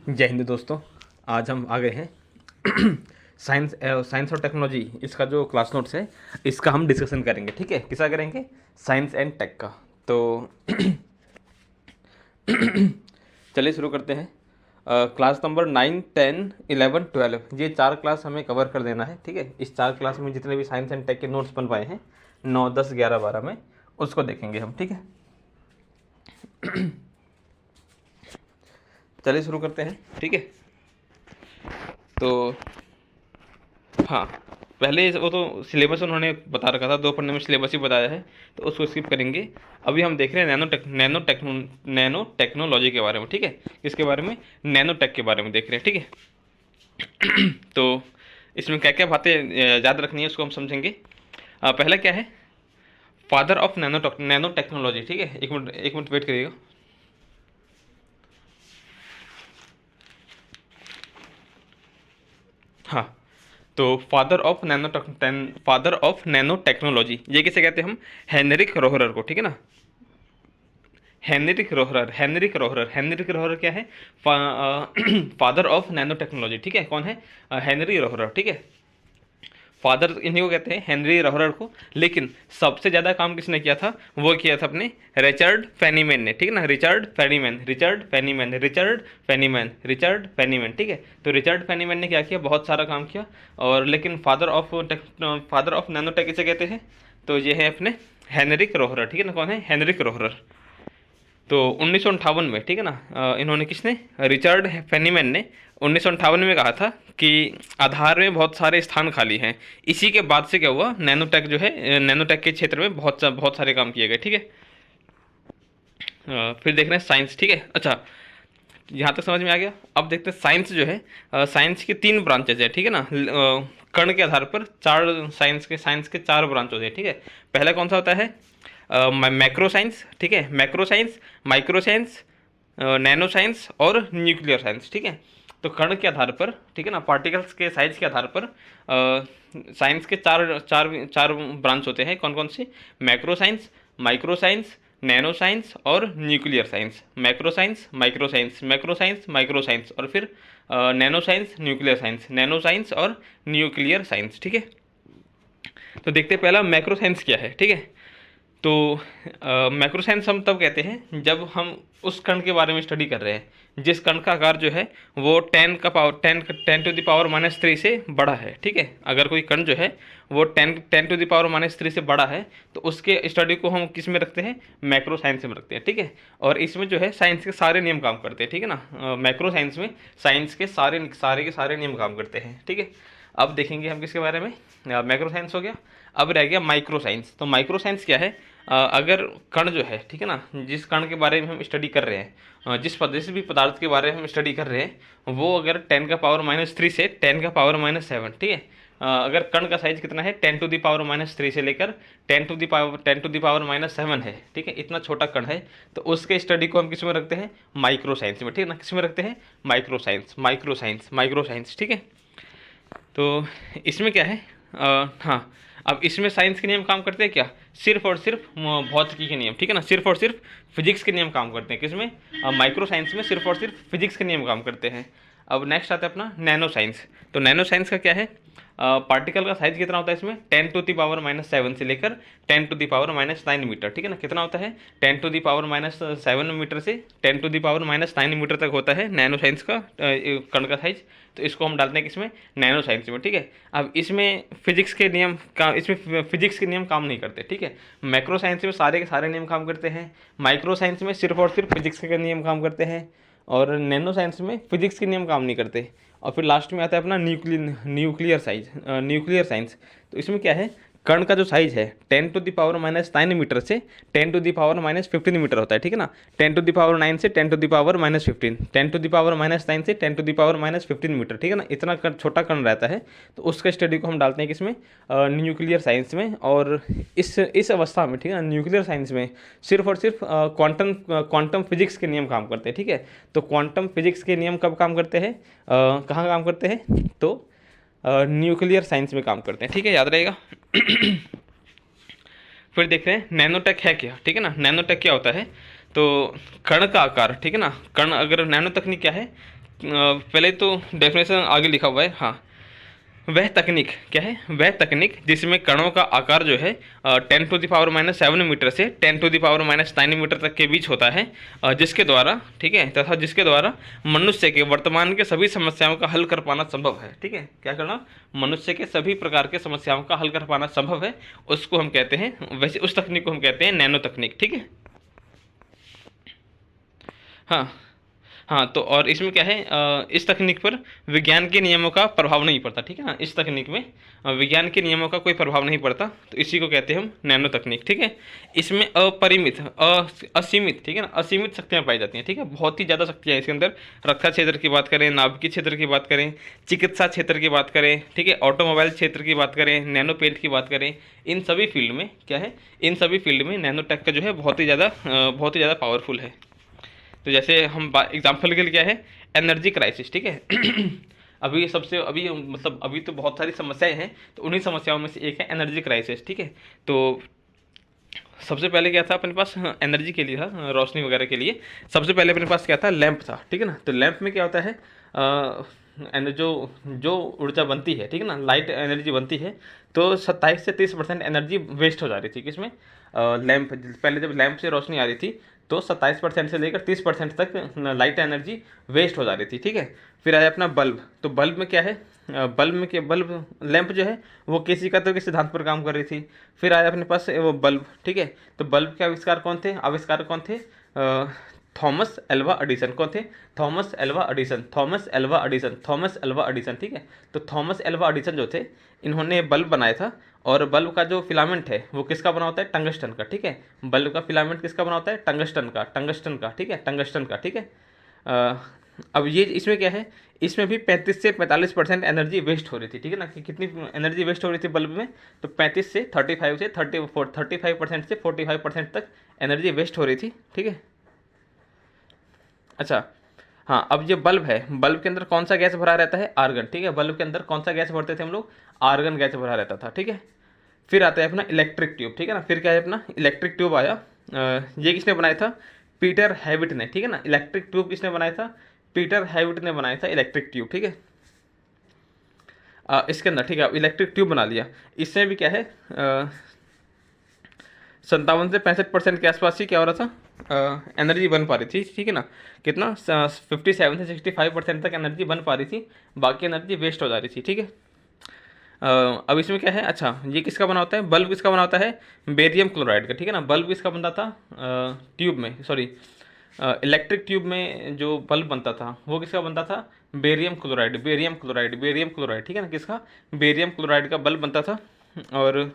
जय हिंद दोस्तों। आज हम आ गए हैं साइंस और टेक्नोलॉजी, इसका जो क्लास नोट्स है इसका हम डिस्कशन करेंगे। ठीक है, किसका करेंगे? साइंस एंड टेक का। तो चलिए शुरू करते हैं। क्लास नंबर 9, 10, 11, 12 ये 4 क्लास हमें कवर कर देना है। ठीक है, इस 4 क्लास में जितने भी साइंस एंड टेक के नोट्स बन पाए हैं 9, 10, 11, 12 में, उसको देखेंगे हम। ठीक है, चलिए शुरू करते हैं। ठीक है, तो हाँ, पहले वो तो सिलेबस उन्होंने बता रखा था, 2 पन्ने में सिलेबस ही बताया है, तो उसको स्किप करेंगे। अभी हम देख रहे हैं नैनो टेक्नोलॉजी के बारे में। ठीक है, किसके बारे में? नैनो टेक के बारे में देख रहे हैं। ठीक है तो इसमें क्या क्या बातें याद रखनी है उसको हम समझेंगे। पहला क्या है? Father of nano technology. ठीक है, एक मिनट वेट करिएगा। हाँ, तो फादर ऑफ नैनो टेक्नोलॉजी ये किसे कहते हैं हम? हेनरिक रोहरर को। ठीक है ना, हेनरिक रोहरर क्या है? Father of nano technology. ठीक है, कौन है? Henry Rohrer. ठीक है, फादर इन्हीं को कहते हैं, हेनरी रोहरर को। लेकिन सबसे ज़्यादा काम किसने किया था? वो किया था अपने रिचर्ड फेनीमैन ने। ठीक है ना, रिचर्ड फेनीमैन। ठीक है, तो रिचर्ड फेनीमैन ने क्या किया? बहुत सारा काम किया। और लेकिन फादर ऑफ नैनो टेक किसे कहते हैं? तो ये है अपने हेनरिक रोहरर। ठीक है ना, कौन है? Heinrich Rohrer. तो 1958 में, ठीक है ना, इन्होंने, किसने? रिचर्ड फेनीमैन ने 1958 में कहा था कि आधार में बहुत सारे स्थान खाली हैं। इसी के बाद से क्या हुआ? नैनोटेक जो है, नैनोटेक के क्षेत्र में बहुत सारे काम किए गए। ठीक है, फिर देख रहे हैं साइंस। ठीक है, अच्छा, यहाँ तक समझ में आ गया। अब देखते हैं साइंस जो है, साइंस की 3 ब्रांचेज है। ठीक है ना, कण के आधार पर 4 साइंस के 4 ब्रांच होते हैं। ठीक है, पहला कौन सा होता है? Macro science. ठीक है, macro science, micro science, nano science और न्यूक्लियर साइंस। ठीक है, तो कण के आधार पर, ठीक है ना, पार्टिकल्स के साइज के आधार पर साइंस के चार चार चार ब्रांच होते हैं। कौन कौन से? Macro science, micro science, nano science और nuclear science. Macro science, micro science, macro science, micro science, और फिर nano science, nuclear science, nano science और न्यूक्लियर साइंस। ठीक है, तो देखते हैं पहला मैक्रो साइंस क्या है। ठीक है, तो मैक्रो साइंस हम तब कहते हैं जब हम उस कण के बारे में स्टडी कर रहे हैं जिस कण का आकार जो है वो 10 से बड़ा है। ठीक है, अगर कोई कण जो है वो 10 से बड़ा है तो उसके स्टडी को हम किस में रखते हैं? मैक्रो साइंस में रखते हैं। ठीक है, और इसमें जो है साइंस के सारे नियम काम करते हैं। ठीक है ना, मैक्रो साइंस में साइंस के सारे नियम काम करते हैं। ठीक है, अब देखेंगे हम किसके बारे में। मैक्रो साइंस हो गया। अब रह गया माइक्रो साइंस। तो माइक्रो साइंस क्या है? अगर कण जो है, ठीक है ना, जिस कण के बारे में हम स्टडी कर रहे हैं, जिस भी पदार्थ के बारे में हम स्टडी कर रहे हैं, वो अगर 10⁻³ से 10⁻⁷, ठीक है, अगर कण का साइज कितना है? 10⁻³ से लेकर 10⁻⁷ है। ठीक है, इतना छोटा कण है, तो उसके स्टडी को हम किस में रखते हैं? माइक्रो साइंस में। ठीक है ना, किस में रखते हैं? Micro science. ठीक है, तो इसमें क्या है? हाँ, अब इसमें साइंस के नियम काम करते हैं क्या? सिर्फ और सिर्फ भौतिकी के नियम। ठीक है ना, सिर्फ और सिर्फ फिजिक्स के नियम काम करते हैं। किसमें? माइक्रो साइंस में सिर्फ और सिर्फ फिजिक्स के नियम काम करते हैं। अब नेक्स्ट आता है अपना नैनो साइंस। तो नैनो साइंस का क्या है? पार्टिकल का साइज कितना होता है इसमें? 10⁻⁷ से लेकर 10⁻⁹ मीटर। ठीक है ना, कितना होता है? 10⁻⁷ मीटर से 10⁻⁹ मीटर तक होता है नैनो साइंस का कण का साइज। तो इसको हम डालते हैं किसमें? नैनो साइंस में। ठीक है, अब इसमें फिजिक्स के नियम काम नहीं करते। ठीक है, मैक्रो साइंस में सारे के सारे नियम काम करते हैं, माइक्रो साइंस में सिर्फ और सिर्फ फिजिक्स के नियम काम करते हैं, और नैनो साइंस में फिजिक्स के नियम काम नहीं करते। और फिर लास्ट में आता है अपना न्यूक्लियर साइंस। तो इसमें क्या है? कण का जो साइज है 10⁻⁹ मीटर से 10⁻⁻15 मीटर होता है। ठीक है ना, 10⁹ से 10⁻⁻15, 10⁻⁹ से 10⁻⁻15 मीटर। ठीक है ना, इतना छोटा कण रहता है, तो उसका स्टडी को हम डालते हैं किसमें? न्यूक्लियर साइंस में। और इस अवस्था में, ठीक है ना, न्यूक्लियर साइंस में सिर्फ और सिर्फ क्वांटम फिजिक्स के नियम काम करते हैं। ठीक है, तो क्वांटम फिजिक्स के नियम कब काम करते हैं? कहाँ काम करते हैं? तो न्यूक्लियर साइंस में काम करते हैं। ठीक है, याद रहेगा। फिर देख रहे हैं नैनोटेक है क्या। ठीक है ना, नैनोटेक क्या होता है? तो कण का आकार, ठीक है ना, कण, अगर नैनो तकनीक क्या है? पहले तो डेफिनेशन आगे लिखा हुआ है। हाँ, वह तकनीक क्या है, वह तकनीक जिसमें कणों का आकार जो है 10⁻⁻7 मीटर से 10⁻⁻9 मीटर तक के बीच होता है, जिसके द्वारा, ठीक है, तथा जिसके द्वारा मनुष्य के वर्तमान के सभी समस्याओं का हल कर पाना संभव है। ठीक है, क्या करना, मनुष्य के सभी प्रकार के समस्याओं का हल कर पाना संभव है, उसको हम कहते हैं, वैसे उस तकनीक को हम कहते हैं नैनो तकनीक। ठीक है, हाँ हाँ। तो और इसमें क्या है, इस तकनीक पर विज्ञान के नियमों का प्रभाव नहीं पड़ता। ठीक है ना, इस तकनीक में विज्ञान के नियमों का कोई प्रभाव नहीं पड़ता, तो इसी को कहते हैं हम नैनो तकनीक। ठीक है, इसमें अपरिमित असीमित, ठीक है ना, असीमित शक्तियाँ पाई जाती हैं। ठीक है, बहुत ही ज़्यादा शक्तियाँ इसके अंदर, रक्षा क्षेत्र की बात करें, नाभिकीय क्षेत्र की बात करें, चिकित्सा क्षेत्र की बात करें, ठीक है, ऑटोमोबाइल क्षेत्र की बात करें, नैनो पेंट की बात करें, इन सभी फील्ड में क्या है, इन सभी फील्ड में नैनो टेक का जो है बहुत ही ज़्यादा पावरफुल है। तो जैसे हम एग्जाम्पल के लिए क्या है, एनर्जी क्राइसिस। ठीक है अभी सबसे अभी मतलब अभी तो बहुत सारी समस्याएं हैं, तो उन्हीं समस्याओं में से एक है एनर्जी क्राइसिस। ठीक है, तो सबसे पहले क्या था अपने पास, एनर्जी के लिए था, रोशनी वगैरह के लिए सबसे पहले अपने पास क्या था, लैंप था। ठीक है ना, तो लैंप में क्या होता है, जो जो ऊर्जा बनती है, ठीक है ना, लाइट एनर्जी बनती है, तो 27 से 30% एनर्जी वेस्ट हो जा रही थी किसमें, लैंप, पहले जब लैंप से रोशनी आ रही थी तो 27% से लेकर 30% तक लाइट एनर्जी वेस्ट हो जा रही थी। ठीक है, फिर आया अपना बल्ब। तो बल्ब में क्या है, बल्ब लैंप जो है वो किसी का तो के सिद्धांत पर काम कर रही थी। फिर आया अपने पास वो बल्ब। ठीक है, तो बल्ब के आविष्कार कौन थे, कौन थे, थॉमस एल्वा एडिसन। कौन थे, Thomas Alva Edison, Thomas Alva Edison, Thomas Alva Edison. ठीक है, तो थॉमस एल्वा एडिसन जो थे, इन्होंने बल्ब बनाया था, और बल्ब का जो फिलामेंट है वो किसका बना होता है, टंगस्टन का। ठीक है, बल्ब का फिलामेंट किसका बना होता है, टंगस्टन का, टंगस्टन का। ठीक है, टंगस्टन का। ठीक है, अब ये इसमें क्या है, इसमें भी 35 से 45% एनर्जी वेस्ट हो रही थी। ठीक है ना, कि कितनी एनर्जी वेस्ट हो रही थी बल्ब में, तो 35 से 35% से 45% तक एनर्जी वेस्ट हो रही थी। ठीक है, अच्छा, हाँ, अब ये बल्ब है, बल्ब के अंदर कौन सा गैस भरा रहता है, आर्गन। ठीक है, बल्ब के अंदर कौन सा गैस भरते थे हम लोग, आर्गन गैस भरा रहता था। ठीक है, फिर आता है अपना इलेक्ट्रिक ट्यूब। ठीक है ना, फिर क्या है अपना इलेक्ट्रिक ट्यूब आया, ये किसने बनाया था, पीटर हैविट ने। ठीक है ना, इलेक्ट्रिक ट्यूब किसने बनाया था, पीटर हैविट ने बनाया था इलेक्ट्रिक ट्यूब। ठीक है, इसके अंदर, ठीक है, इलेक्ट्रिक ट्यूब बना लिया। इसमें भी क्या है, 57 से 65% के आसपास ही क्या हो रहा था, एनर्जी बन पा रही थी। ठीक है ना, कितना, 57 से 65% तक एनर्जी बन पा रही थी, बाकी एनर्जी वेस्ट हो जा रही थी। ठीक है, अब इसमें क्या है, अच्छा, ये किसका बना होता है, बल्ब किसका बना होता है, बेरियम क्लोराइड का। ठीक है ना, बल्ब किसका बनता था, ट्यूब में, सॉरी, इलेक्ट्रिक ट्यूब में जो बल्ब बनता था वो किसका बनता था, barium chloride, barium chloride, barium chloride. ठीक है ना, किसका, बेरियम क्लोराइड का बल्ब बनता था, और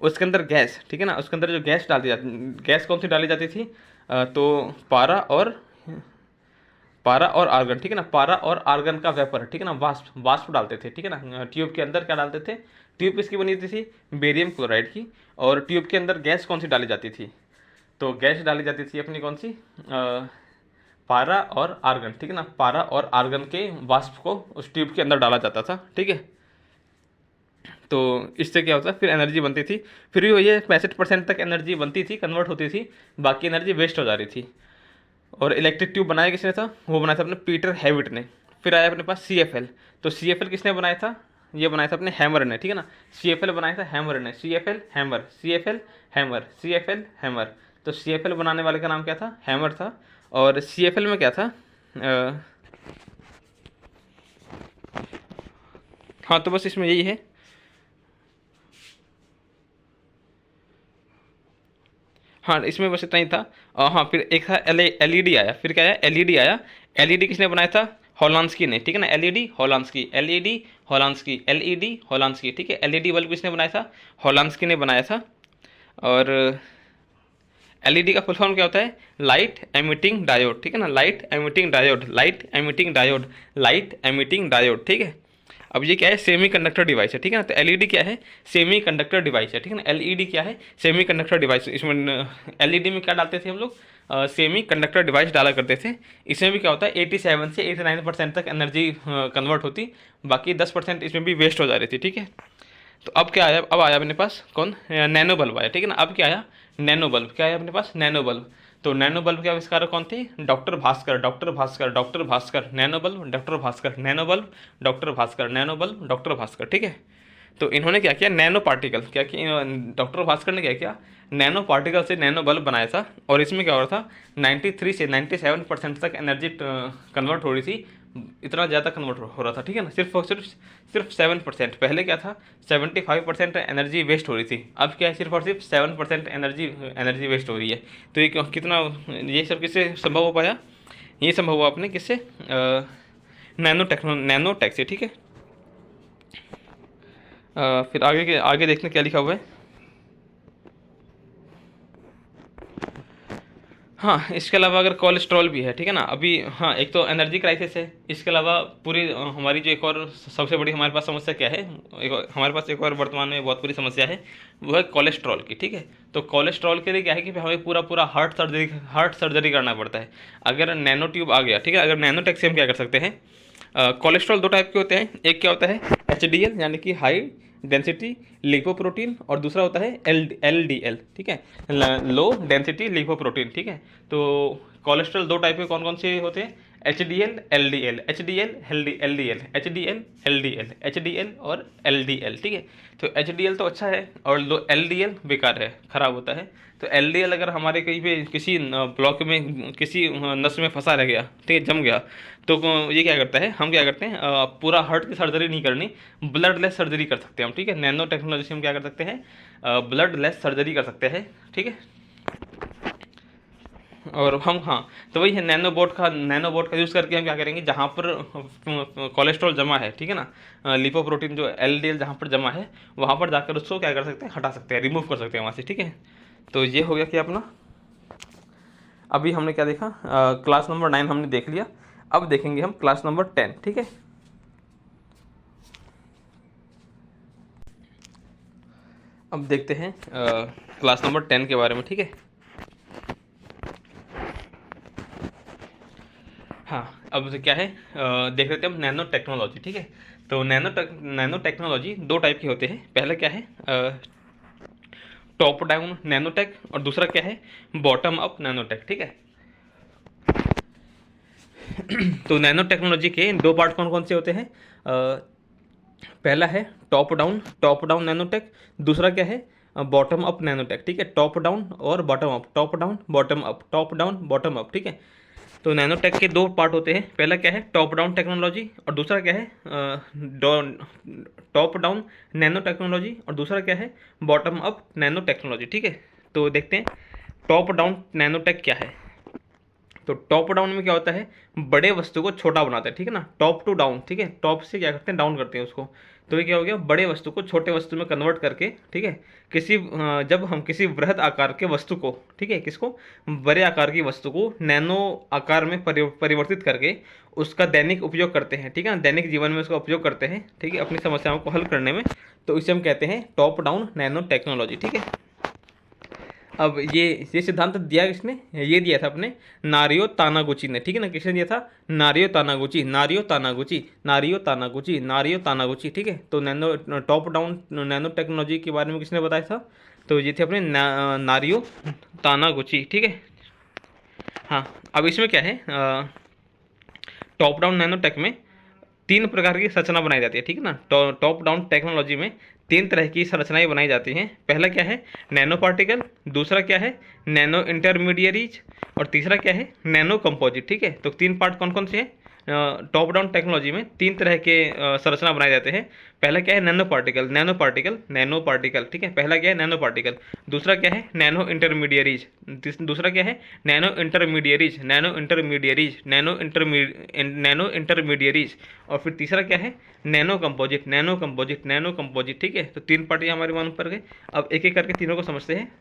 उसके अंदर गैस, ठीक है ना, उसके अंदर जो गैस डाली जाती, गैस कौन सी डाली जाती थी, तो पारा और आर्गन। ठीक है ना, पारा और आर्गन का वेपर, ठीक है ना, वाष्प वाष्प डालते थे। ठीक है ना, ट्यूब के अंदर क्या डालते थे, ट्यूब किसकी बनी थी, बेरियम क्लोराइड की, और ट्यूब के अंदर गैस कौन सी डाली जाती थी, तो गैस डाली जाती थी अपनी कौन सी, पारा और आर्गन। ठीक है ना, पारा और आर्गन के वाष्प को उस ट्यूब के अंदर डाला जाता था। ठीक है, तो इससे क्या होता है, फिर एनर्जी बनती थी, फिर भी वही 65% तक एनर्जी बनती थी, कन्वर्ट होती थी, बाकी एनर्जी वेस्ट हो जा रही थी। और इलेक्ट्रिक ट्यूब बनाया किसने था, वो बनाया था अपने पीटर हैविट ने। फिर आया अपने पास CFL। तो CFL किसने बनाया था, ये बनाया था अपने हैमर ने। ठीक है ना, CFL बनाया था हैमर ने, CFL hammer, CFL hammer, CFL hammer. तो CFL बनाने वाले का नाम क्या था, हैमर था। और CFL में क्या था, हाँ, तो बस इसमें यही है। हाँ, इसमें बस इतना ही था। हाँ, फिर एक था LED आया, फिर क्या आया, LED आया। LED किसने बनाया था, होलांस्की ने। ठीक है ना, LED होलांस्की, LED होलांस्की, LED होलांस्की। ठीक है, LED बल्ब किसने बनाया था, होलांस्की ने बनाया था। और LED का फुल फॉर्म क्या होता है, लाइट एमिटिंग डायोड। ठीक है ना, light emitting diode, light emitting diode, light emitting diode. ठीक है, अब ये क्या है, सेमी कंडक्टर डिवाइस है। ठीक है ना, तो LED क्या है, सेमी कंडक्टर डिवाइस है। ठीक है ना, LED क्या है, सेमी कंडक्टर डिवाइस। इसमें LED में क्या डालते थे हम लोग, सेमी कंडक्टर डिवाइस डाला करते थे। इसमें भी क्या होता है, 87 से 89% तक एनर्जी कन्वर्ट होती, बाकी 10% इसमें भी वेस्ट हो जा रही थी। ठीक है, तो अब क्या आया, अब आया अपने पास कौन, नैनो बल्ब आया। ठीक है ना, अब क्या आया, नैनो बल्ब। क्या आया अपने पास, नैनो बल्ब। तो नैनो बल्ब के आविष्कारक कौन थे? Doctor Bhaskar, doctor Bhaskar, doctor Bhaskar. Nano bulb doctor Bhaskar, nano bulb doctor Bhaskar, nano bulb doctor Bhaskar, ठीक है। तो इन्होंने क्या किया, नैनो पार्टिकल, क्या किया डॉक्टर भास्कर ने, क्या किया, नैनो पार्टिकल से नैनो बल्ब बनाया था। और इसमें क्या हो रहा था, 93 से 97% तक एनर्जी कन्वर्ट हो रही थी, इतना ज़्यादा कन्वर्ट हो रहा था, ठीक है ना। सिर्फ और सिर्फ 7%। पहले क्या था, 75% एनर्जी वेस्ट हो रही थी, अब क्या है, सिर्फ और सिर्फ 7% एनर्जी वेस्ट हो रही है। तो ये कितना, ये सब किससे संभव हो पाया, ये संभव हुआ अपने किससे, नैनो टेक से, ठीक है। फिर आगे देखते हैं क्या लिखा हुआ है। हाँ, इसके अलावा अगर कोलेस्ट्रॉल भी है, ठीक है ना। अभी हाँ, एक तो एनर्जी क्राइसिस है, इसके अलावा पूरी हमारी जो एक और सबसे बड़ी हमारे पास समस्या क्या है, हमारे पास एक और वर्तमान में बहुत बड़ी समस्या है, वो है कोलेस्ट्रॉल की, ठीक है। तो कोलेस्ट्रॉल के लिए क्या है कि हमें पूरा हार्ट सर्जरी करना पड़ता है अगर नैनो ट्यूब आ गया, ठीक है। अगर नैनो टेक से हम क्या कर सकते हैं, कोलेस्ट्रॉल दो टाइप के होते हैं, एक क्या होता है HDL यानी कि हाई डेंसिटी लिपोप्रोटीन, और दूसरा होता है LDL, ठीक है, लो डेंसिटी लिपोप्रोटीन, ठीक है। तो कोलेस्ट्रॉल दो टाइप के कौन कौन से होते हैं, HDL LDL, HDL LDL, HDL LDL, HDL और LDL, ठीक है। तो HDL तो अच्छा है और LDL बेकार है, ख़राब होता है। तो LDL अगर हमारे कहीं पे किसी ब्लॉक में किसी नस में फंसा रह गया, ठीक है, जम गया, तो ये क्या करता है, हम क्या करते हैं, पूरा हार्ट की सर्जरी नहीं करनी, ब्लड लेस सर्जरी कर सकते हैं हम, ठीक है। नैनो टेक्नोलॉजी से हम क्या कर सकते हैं, ब्लड लेस सर्जरी कर सकते हैं, ठीक है। और हम हाँ, तो वही है, नैनो बोट का यूज़ करके हम क्या करेंगे, जहाँ पर कोलेस्ट्रॉल जमा है, ठीक है ना, लिपोप्रोटीन जो LDL जहाँ पर जमा है, वहाँ पर जाकर उसको क्या कर सकते हैं, हटा सकते हैं, रिमूव कर सकते हैं वहाँ से, ठीक है। तो ये हो गया कि अपना, अभी हमने क्या देखा, क्लास नंबर 9 हमने देख लिया। अब देखेंगे हम क्लास नंबर 10, ठीक है। अब देखते हैं क्लास नंबर 10 के बारे में, ठीक है। हाँ, अब तो क्या है, देख लेते हैं हम नैनो टेक्नोलॉजी, ठीक है। तो नैनो टेक्नोलॉजी दो टाइप की होते हैं। पहला क्या है, टॉप डाउन नैनोटेक, और दूसरा क्या है, बॉटम अप नैनोटेक, ठीक है। तो नैनो टेक्नोलॉजी के दो पार्ट कौन कौन से होते हैं, पहला है टॉप डाउन नैनोटेक, दूसरा क्या है, बॉटम अप नैनोटेक, ठीक है। टॉप डाउन और bottom up, top down bottom up, top down bottom up, ठीक है। तो नैनोटेक के दो पार्ट होते हैं, पहला क्या है, टॉप डाउन टेक्नोलॉजी, और दूसरा क्या है, टॉप डाउन नैनो टेक्नोलॉजी, और दूसरा क्या है, बॉटम अप नैनो टेक्नोलॉजी, ठीक है। तो देखते हैं टॉप डाउन नैनोटेक क्या है। तो टॉप डाउन में क्या होता है, बड़े वस्तु को छोटा बनाता है, ठीक है ना, टॉप टू डाउन, ठीक है, टॉप से क्या करते हैं, डाउन करते हैं उसको। तो ये क्या हो गया, बड़े वस्तु को छोटे वस्तु में कन्वर्ट करके, ठीक है, जब हम किसी वृहद आकार के वस्तु को, ठीक है, किसको, बड़े आकार की वस्तु को नैनो आकार में परिवर्तित करके उसका दैनिक उपयोग करते हैं, ठीक है, दैनिक जीवन में उसका उपयोग करते हैं, ठीक है, अपनी समस्याओं को हल करने में, तो इसे हम कहते हैं टॉप डाउन नैनो टेक्नोलॉजी, ठीक है। अब ये सिद्धांत दिया किसने, ये दिया था अपने नारियो तानागुची ने, ठीक है ना। किसने दिया था, नारियो तानागुची, ठीक है। तो nano top down nano technology के बारे में किसने बताया था, तो ये थे अपने नारियो तानागुची, ठीक है। हाँ, अब इसमें क्या है, टॉप डाउन नैनो टेक में 3 प्रकार की संरचना बनाई जाती है, ठीक है ना। टॉप डाउन टेक्नोलॉजी में 3 तरह की संरचनाएं बनाई जाती हैं। पहला क्या है, नैनो पार्टिकल, दूसरा क्या है, नैनो इंटरमीडियरीज, और तीसरा क्या है, नैनो कंपोजिट, ठीक है। तो 3 पार्ट कौन कौन से हैं, टॉप डाउन टेक्नोलॉजी में 3 तरह के संरचना बनाए जाते हैं। पहला क्या है, नैनो पार्टिकल, ठीक है, पहला क्या है, नैनो पार्टिकल। दूसरा क्या है, नैनो इंटरमीडियरीज, दूसरा क्या है, नैनो इंटरमीडियरीज, और फिर तीसरा क्या है, नैनो कंपोजिट, ठीक है। तो 3 पार्ट हमारे वहाँ पर गए। अब एक एक करके तीनों को समझते हैं।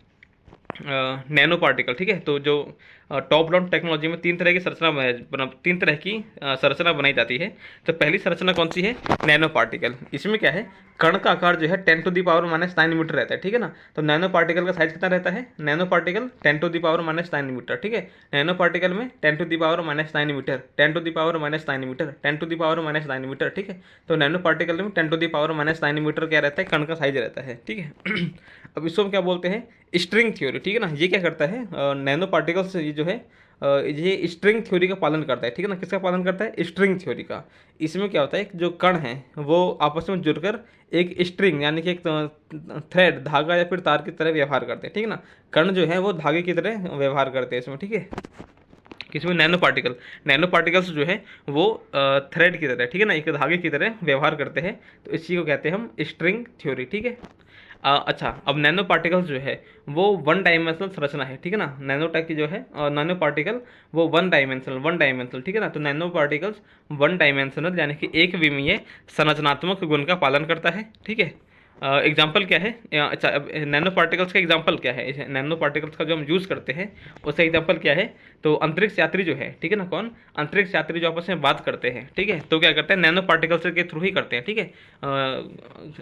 नैनो पार्टिकल, ठीक है। तो जो टॉप डाउन टेक्नोलॉजी में 3 तरह की संरचना बनाई जाती है। तो पहली संरचना कौन सी है, नैनो पार्टिकल। इसमें क्या है, कण का आकार जो है 10⁻⁹ मीटर रहता है, ठीक है ना। तो नैनो पार्टिकल का साइज कितना रहता है, नैनो पार्टिकल 10⁻⁹ मीटर, ठीक है। नैनो पार्टिकल में 10⁻⁹ मीटर, 10⁻⁹ मीटर, ठीक है। तो नैनो पार्टिकल में 10⁻⁹ मीटर क्या रहता है, कण का साइज रहता है, ठीक है। अब इसको हम क्या बोलते हैं, स्ट्रिंग थ्योरी, ठीक है ना, ये क्या करता है, नैनो पार्टिकल्स ये जो है ये स्ट्रिंग थ्योरी का पालन करता है, ठीक है ना, किसका पालन करता है, स्ट्रिंग थ्योरी का। इसमें क्या होता है, जो कण हैं वो आपस में जुड़कर एक स्ट्रिंग यानी कि एक थ्रेड, धागा या फिर तार की तरह व्यवहार करते हैं, ठीक है ना। कण जो है वो धागे की तरह व्यवहार करते हैं इसमें, ठीक है। किसमें, नैनो पार्टिकल्स जो है वो थ्रेड की तरह, ठीक है ना, एक धागे की तरह व्यवहार करते हैं, तो इस चीज़ को कहते हैं हम स्ट्रिंग थ्योरी, ठीक है। अच्छा, अब नैनो पार्टिकल्स जो है वो वन डायमेंशनल संरचना है, ठीक है ना। नैनो टेक की जो है नैनो पार्टिकल वो वन डायमेंशनल, ठीक है ना। तो नैनो पार्टिकल्स वन डायमेंशनल यानी कि एक विमीय संरचनात्मक गुण का पालन करता है, ठीक है। एग्जाम्पल क्या है, अच्छा अब नैनो पार्टिकल्स का एग्जाम्पल क्या है, नैनो पार्टिकल्स का जो हम यूज़ करते हैं उसका एग्जाम्पल क्या है, तो अंतरिक्ष यात्री जो है, ठीक है ना, कौन, अंतरिक्ष यात्री जो आपस में बात करते हैं, ठीक है, तो क्या करते हैं, नैनो पार्टिकल्स के थ्रू ही करते हैं, ठीक है।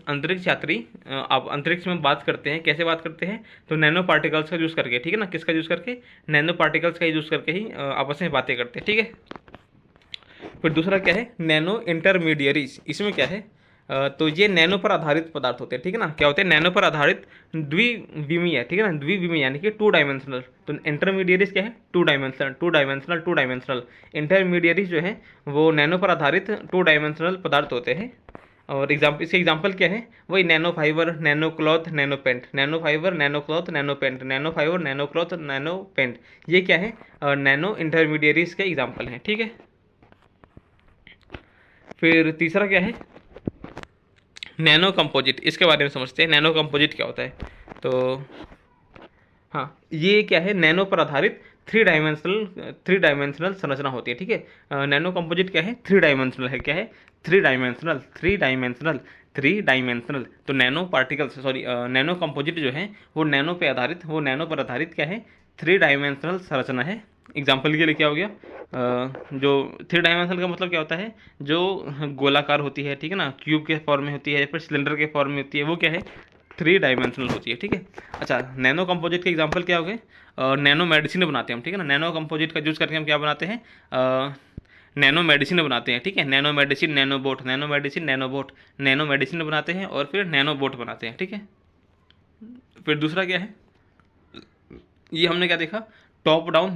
अंतरिक्ष यात्री आप अंतरिक्ष में बात करते हैं, कैसे बात करते हैं, तो नैनो पार्टिकल्स का यूज़ करके, ठीक है ना, किसका यूज़ करके, नैनो पार्टिकल्स का यूज़ करके ही आपस में बातें करते हैं, ठीक है। फिर दूसरा क्या है, नैनो इंटरमीडियरीज, इसमें क्या है, तो ये नैनो पर आधारित पदार्थ होते हैं, ठीक है ना। क्या होते हैं, नैनो पर आधारित द्विविमीय, ठीक है ना, द्विविमीय यानी कि टू डायमेंशनल। तो इंटरमीडिएरीज क्या है, टू डायमेंशनल। इंटरमीडिएरीज जो है वो नैनो पर आधारित टू डायमेंशनल पदार्थ होते हैं। और इसके एग्जाम्पल क्या है, वही nano fibre, nano cloth, nano paint, nano fibre, nano cloth, nano paint, nano fibre, nano cloth, nano paint, ये क्या है, नैनो इंटरमीडिएरीज के एग्जाम्पल हैं, ठीक है। फिर तीसरा क्या है, नैनो कंपोजिट, इसके बारे में समझते हैं, नैनो कंपोजिट क्या होता है। तो हाँ, ये क्या है, नैनो पर आधारित थ्री डायमेंशनल संरचना होती है, ठीक है। नैनो कंपोजिट क्या है, थ्री डायमेंशनल है, क्या है, थ्री डायमेंशनल। तो nano particles sorry nano composite जो है वो नैनो पर आधारित क्या है, थ्री डायमेंशनल संरचना है। एग्जाम्पल के लिए क्या हो गया, जो थ्री डायमेंशनल का मतलब क्या होता है, जो गोलाकार होती है, ठीक है ना, क्यूब के फॉर्म में होती है या फिर सिलेंडर के फॉर्म में होती है, वो क्या है, थ्री डायमेंशनल होती है, ठीक है। अच्छा, नैनो कंपोजिट के एग्जांपल क्या हो गए, नैनो मेडिसिन बनाते हैं हम, ठीक है ना, नैनो कंपोजिट का यूज करके हम क्या बनाते हैं, नैनो मेडिसिन बनाते हैं, ठीक है, nano medicine, nano boat, nano medicine, nano boat, nano medicine बनाते हैं और फिर नैनो बोट बनाते हैं, ठीक है। फिर दूसरा क्या है, ये हमने क्या देखा, टॉप डाउन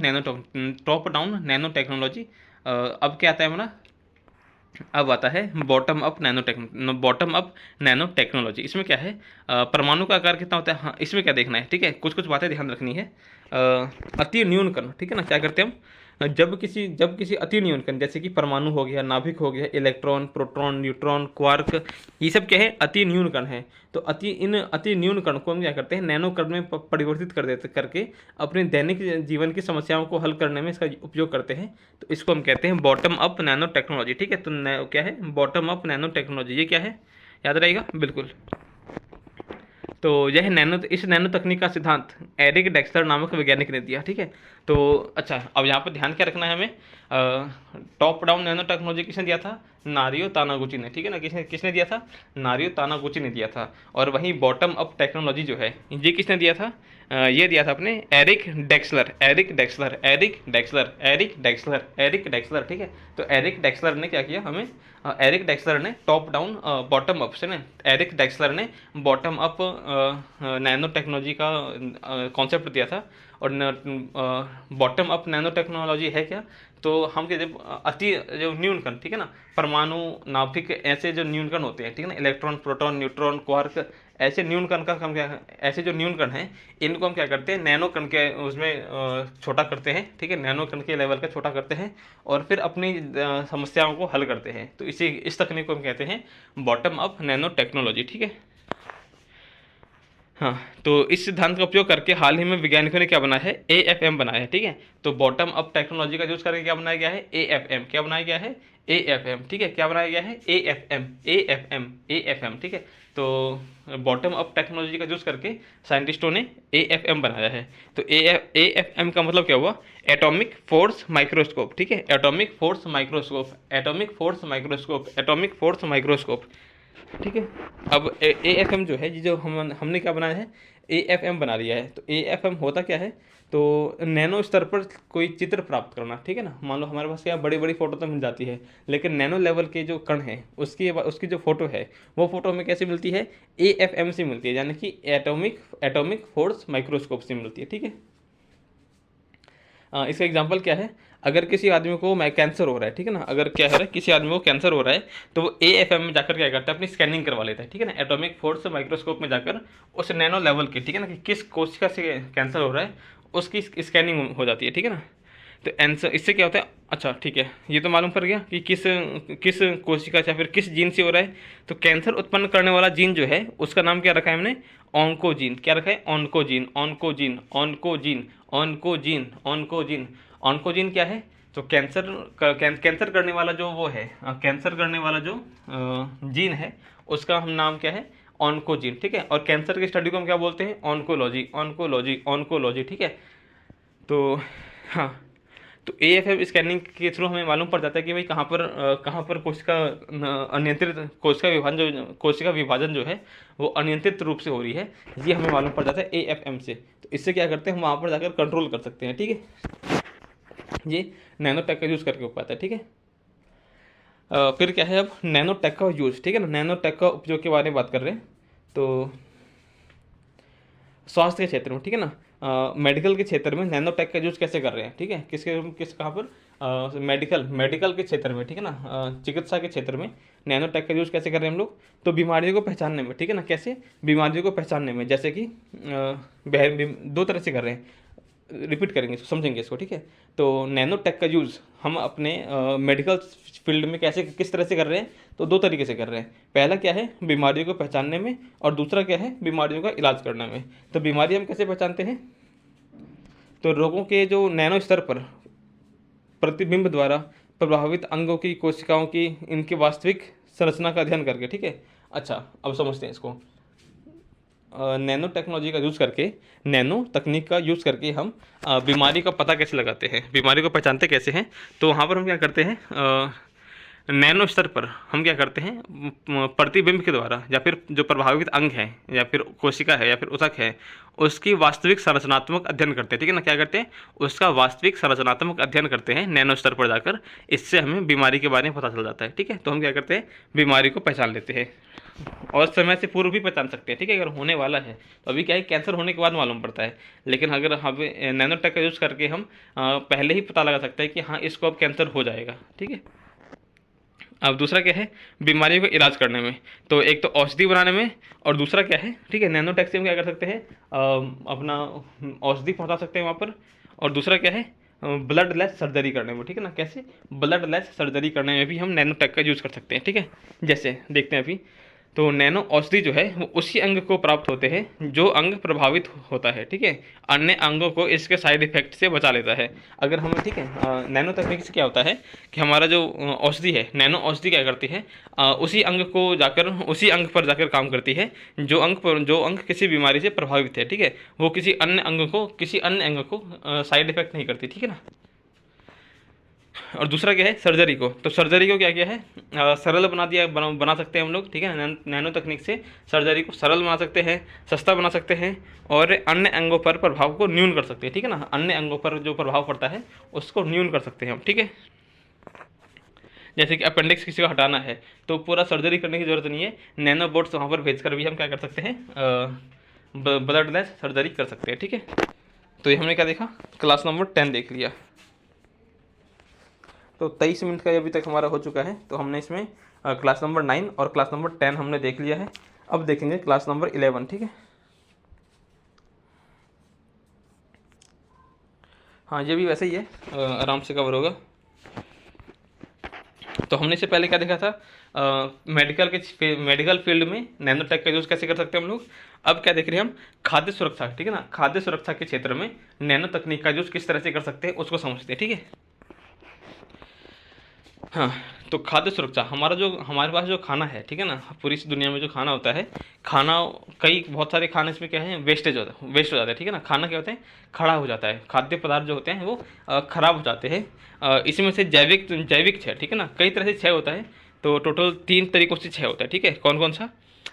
नैनो टेक्नोलॉजी। अब क्या आता है हमारा, अब आता है बॉटम अप नैनो टेक्नोलॉजी। इसमें क्या है, परमाणु का आकार कितना होता है, हाँ इसमें क्या देखना है, ठीक है, कुछ कुछ बातें ध्यान रखनी है। अति न्यून कण, ठीक है ना, क्या करते हैं हम, जब किसी अति न्यून कण जैसे कि परमाणु हो गया, नाभिक हो गया, इलेक्ट्रॉन, प्रोटॉन, न्यूट्रॉन, क्वार्क, ये सब क्या है, अति न्यून कण है। तो अति न्यून कण को हम क्या करते हैं, नैनो कण में परिवर्तित करके अपने दैनिक जीवन की समस्याओं को हल करने में इसका उपयोग करते हैं। तो इसको हम कहते हैं बॉटम अप नैनो टेक्नोलॉजी, ठीक है। तो क्या है, बॉटम अप नैनो टेक्नोलॉजी, ये क्या है, याद रहेगा बिल्कुल। तो यह इस नैनो तकनीक का सिद्धांत एरिक डेक्सलर नामक वैज्ञानिक ने दिया, ठीक है। तो अच्छा, अब यहाँ पर ध्यान क्या रखना है हमें, टॉप डाउन नैनो टेक्नोलॉजी किसने दिया था, नारियो तानागुची ने, ठीक है ना, किसने दिया था, नारियो तानागुची ने दिया था। और वहीं बॉटम अप टेक्नोलॉजी जो है ये किसने दिया था, ये दिया था अपने एरिक डेक्सलर, ठीक है। तो एरिक डेक्सलर ने क्या किया हमें, एरिक डेक्सलर ने टॉप डाउन बॉटम अप से एरिक डेक्सलर ने बॉटम अप नैनो टेक्नोलॉजी का कॉन्सेप्ट दिया था। और बॉटम अप नैनो टेक्नोलॉजी है क्या, तो हम कहते हैं अति जो न्यून कण, ठीक है ना, परमाणु, नाभिक, ऐसे जो न्यून कण होते हैं, ठीक है ना, इलेक्ट्रॉन, प्रोटॉन, न्यूट्रॉन, क्वार्क, ऐसे न्यून कण का हम क्या, ऐसे जो न्यून कण हैं इनको हम क्या करते हैं, नैनो कण के उसमें छोटा करते हैं, ठीक है, नैनो कण के लेवल का छोटा करते हैं और फिर अपनी समस्याओं को हल करते हैं। तो इस तकनीक को हम कहते हैं बॉटम अप नैनो टेक्नोलॉजी, ठीक है। हाँ, तो इस सिद्धांत का उपयोग करके हाल ही में वैज्ञानिकों ने क्या बनाया है, AFM बनाया है, ठीक है। तो बॉटम अप टेक्नोलॉजी का यूज करके क्या बनाया गया है, AFM, क्या बनाया गया है, AFM, ठीक है, क्या बनाया गया है, AFM, ठीक है। तो बॉटम अप टेक्नोलॉजी का यूज करके साइंटिस्टों ने AFM बनाया है। तो AFM का मतलब क्या हुआ, एटॉमिक फोर्स माइक्रोस्कोप, ठीक है, एटॉमिक फोर्स माइक्रोस्कोप, ठीक है। अब AFM जो है, जो हमने क्या बनाया है, AFM बना लिया है। तो AFM होता क्या है, तो नैनो स्तर पर कोई चित्र प्राप्त करना, ठीक है ना। मान लो हमारे पास क्या बड़ी बड़ी फोटो तो मिल जाती है, लेकिन नैनो लेवल के जो कण है उसकी जो फोटो है वो फोटो हमें कैसे मिलती है, AFM से मिलती है, यानी कि एटॉमिक फोर्स माइक्रोस्कोप से मिलती है, ठीक है। इसका एग्जांपल क्या है, अगर किसी आदमी को कैंसर हो रहा है, ठीक है ना, अगर क्या हो रहा है किसी आदमी को कैंसर हो रहा है तो वो AFM में जाकर क्या करता है, अपनी स्कैनिंग करवा लेता है, ठीक है ना, एटॉमिक फोर्स माइक्रोस्कोप में जाकर उस नैनो लेवल के, ठीक है ना, कि किस कोशिका से कैंसर हो रहा है उसकी स्कैनिंग हो जाती है, ठीक है ना। तो आंसर इससे क्या होता है, अच्छा ठीक है, ये तो मालूम पड़ गया कि किस किस कोशिका से या फिर किस जीन से हो रहा है। तो कैंसर उत्पन्न करने वाला जीन जो है उसका नाम क्या रखा है हमने, ऑन्कोजीन। क्या रखा है, oncogene, oncogene, oncogene, oncogene, oncogene. Oncogene क्या है, तो कैंसर करने वाला जो वो है, कैंसर करने वाला जो जीन है उसका हम नाम क्या है, ऑन्कोजीन, ठीक है। और कैंसर की स्टडी को हम क्या बोलते हैं, ऑन्कोलॉजी, ऑन्कोलॉजी, ऑन्कोलॉजी, ठीक है। तो हाँ, तो AFM स्कैनिंग के थ्रू हमें मालूम पड़ जाता है कि भाई कहाँ पर कोशिका अनियंत्रित कोशिका विभाजन जो है वो अनियंत्रित रूप से हो रही है, ये हमें मालूम पड़ जाता है AFM से। तो इससे क्या करते हैं, हम वहाँ पर जाकर कंट्रोल कर सकते हैं, ठीक है। ये नैनो टेक का यूज़ करके हो पाता है, ठीक है। फिर क्या है, अब नैनो टेक का यूज़, ठीक है ना, नैनो टेक का उपयोग के बारे में बात कर रहे हैं। तो स्वास्थ्य के क्षेत्र में, ठीक है ना, मेडिकल के क्षेत्र में नैनो टेक का यूज़ कैसे कर रहे हैं, ठीक है, कहाँ पर, मेडिकल के क्षेत्र में, ठीक है ना, चिकित्सा के क्षेत्र में नैनो टेक का यूज़ कैसे कर रहे हैं हम लोग, तो बीमारियों को पहचानने में, ठीक है ना, कैसे बीमारियों को पहचानने में, जैसे कि दो तरह से कर रहे हैं, रिपीट करेंगे समझेंगे इसको, ठीक है। तो नैनो टेक का यूज़ हम अपने मेडिकल फील्ड में कैसे किस तरह से कर रहे हैं, तो दो तरीके से कर रहे हैं। पहला क्या है, बीमारियों को पहचानने में, और दूसरा क्या है, बीमारियों का इलाज करने में। तो बीमारी हम कैसे पहचानते हैं, तो रोगों के जो नैनो स्तर पर प्रतिबिंब द्वारा प्रभावित अंगों की कोशिकाओं की इनकी वास्तविक संरचना का अध्ययन करके, ठीक है। अच्छा, अब समझते हैं इसको। नैनो टेक्नोलॉजी का यूज़ करके, नैनो तकनीक का यूज़ करके हम बीमारी का पता कैसे लगाते हैं, बीमारी को पहचानते कैसे हैं। तो वहाँ पर हम क्या करते हैं, नैनो स्तर पर हम क्या करते हैं, प्रतिबिंब के द्वारा या फिर जो प्रभावित अंग है या फिर कोशिका है या फिर ऊतक है उसकी वास्तविक संरचनात्मक अध्ययन करते हैं, ठीक है ना। क्या करते हैं, उसका वास्तविक संरचनात्मक अध्ययन करते हैं नैनो स्तर पर जाकर। इससे हमें बीमारी के बारे में पता चल जाता है, ठीक है। तो हम क्या करते हैं, बीमारी को पहचान लेते हैं और समय से पूर्व भी पहचान सकते हैं, ठीक है। अगर होने वाला है तो अभी क्या है, कैंसर होने के बाद मालूम पड़ता है, लेकिन अगर हम नैनो टेक का यूज़ करके हम पहले ही पता लगा सकते हैं कि हाँ इसको अब कैंसर हो जाएगा, ठीक है। अब दूसरा क्या है, बीमारियों का इलाज करने में। तो एक तो औषधि बनाने में, और दूसरा क्या है, ठीक है, नैनो टेक से हम क्या कर सकते हैं, अपना औषधि पहुंचा सकते हैं वहाँ पर। और दूसरा क्या है, ब्लड लेस सर्जरी करने में, ठीक है ना। कैसे, ब्लड लेस सर्जरी करने में भी हम नैनो टेक का यूज़ कर सकते हैं, ठीक है। जैसे देखते हैं अभी, तो नैनो औषधि जो है वो उसी अंग को प्राप्त होते हैं जो अंग प्रभावित होता है, ठीक है। अन्य अंगों को इसके साइड इफेक्ट से बचा लेता है। अगर हमें, ठीक है, नैनो तकनीक से क्या होता है कि हमारा जो औषधि है, नैनो औषधि क्या करती है, उसी अंग पर जाकर काम करती है जो अंग किसी बीमारी से प्रभावित है, ठीक है। वो किसी अन्य अंग को साइड इफेक्ट नहीं करती, ठीक है ना। और दूसरा क्या है, सर्जरी को। तो सर्जरी को क्या किया है, सरल बना सकते हैं हम लोग, ठीक है। नैनो तकनीक से सर्जरी को सरल बना सकते हैं, सस्ता बना सकते हैं, और अन्य अंगों पर प्रभाव को न्यून कर सकते हैं, ठीक है ना। अन्य अंगों पर जो प्रभाव पड़ता है उसको न्यून कर सकते हैं हम, ठीक है। जैसे कि अपेंडिक्स किसी को हटाना है तो पूरा सर्जरी करने की जरूरत नहीं है, नैनो बोट्स वहाँ पर भेजकर भी हम क्या कर सकते हैं, ब्लड लेस सर्जरी कर सकते हैं, ठीक है। तो ये हमने क्या देखा, क्लास नंबर 10 देख लिया। तो 23 मिनट का अभी तक हमारा हो चुका है। तो हमने इसमें क्लास नंबर 9 और क्लास नंबर 10 हमने देख लिया है। अब देखेंगे क्लास नंबर 11, ठीक है। हाँ, ये भी वैसे ही है, आराम से कवर होगा। तो हमने इससे पहले क्या देखा था, मेडिकल फील्ड में नैनो टेक का यूज़ कैसे कर सकते हैं हम लोग। अब क्या देख रहे हैं हम, खाद्य सुरक्षा, ठीक है ना। खाद्य सुरक्षा के क्षेत्र में नैनो तकनीक का यूज़ किस तरह से कर सकते हैं उसको समझते हैं, ठीक है। हाँ, तो खाद्य सुरक्षा, हमारे पास जो खाना है, ठीक है ना, पूरी इस दुनिया में जो खाना होता है, बहुत सारे खाने इसमें क्या है, वेस्ट हो जाता है, ठीक है ना। खाना क्या होता है, खड़ा हो जाता है, खाद्य पदार्थ जो होते हैं वो खराब हो जाते हैं। इसमें से जैविक क्षय, ठीक है ना, कई तरह से क्षय होता है। तो टोटल 3 तरीकों से क्षय होता है, ठीक है। कौन कौन सा,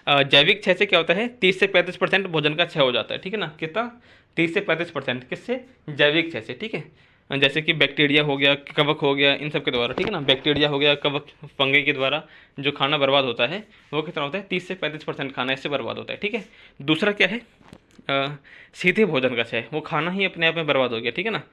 जैविक क्षय से क्या होता है, 30 से 35% भोजन का क्षय हो जाता है, ठीक है ना। कितना, 30 से 35%, किससे, जैविक क्षय से, ठीक है। जैसे कि बैक्टीरिया हो गया, कवक हो गया, इन सब के द्वारा, ठीक है ना। बैक्टीरिया हो गया, कवक, फंगी के द्वारा जो खाना बर्बाद होता है वो कितना होता है, 30 से 35% खाना इससे बर्बाद होता है, ठीक है। दूसरा क्या है, सीधे भोजन का क्षय, वो खाना ही अपने आप में बर्बाद हो गया, ठीक है ना।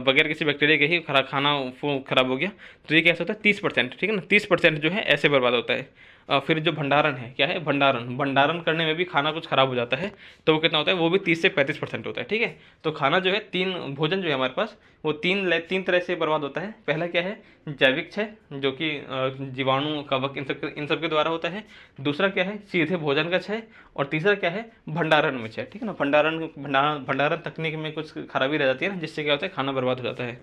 बगैर किसी बैक्टीरिया के ही खाना वो खराब हो गया, तो ये कैसे होता है, 30%, ठीक है ना। 30% जो है ऐसे बर्बाद होता है। फिर जो भंडारण है, क्या है, भंडारण करने में भी खाना कुछ खराब हो जाता है, तो वो कितना होता है, वो भी 30 से 35% होता है, ठीक है। तो खाना जो है, तीन भोजन जो है हमारे पास, वो तीन तरह से बर्बाद होता है। पहला क्या है, जैविक क्षय, जो कि जीवाणु, कवक, इन सब के द्वारा होता है। दूसरा क्या है, सीधे भोजन का क्षय। और तीसरा क्या है, भंडारण में क्षय, ठीक है ना। भंडारण तकनीक में कुछ खराबी रह जाती है ना, जिससे क्या होता है, खाना बर्बाद हो जाता है।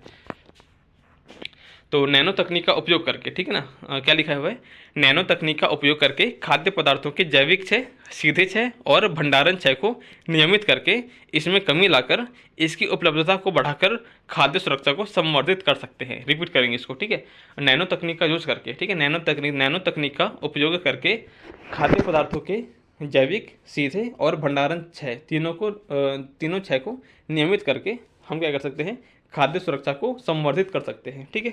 तो नैनो तकनीक का उपयोग करके, ठीक है ना, क्या लिखा हुआ है, नैनो तकनीक का उपयोग करके खाद्य पदार्थों के जैविक क्षय, सीधे क्षय और भंडारण क्षय को नियमित करके इसमें कमी लाकर इसकी उपलब्धता को बढ़ाकर खाद्य सुरक्षा को संवर्धित कर सकते हैं। रिपीट करेंगे इसको, ठीक है। नैनो तकनीक का यूज करके, ठीक है, नैनो तकनीक का उपयोग करके खाद्य पदार्थों के जैविक, सीधे और भंडारण क्षय, तीनों क्षय को नियमित करके हम क्या कर सकते हैं, खाद्य सुरक्षा को संवर्धित कर सकते हैं, ठीक है।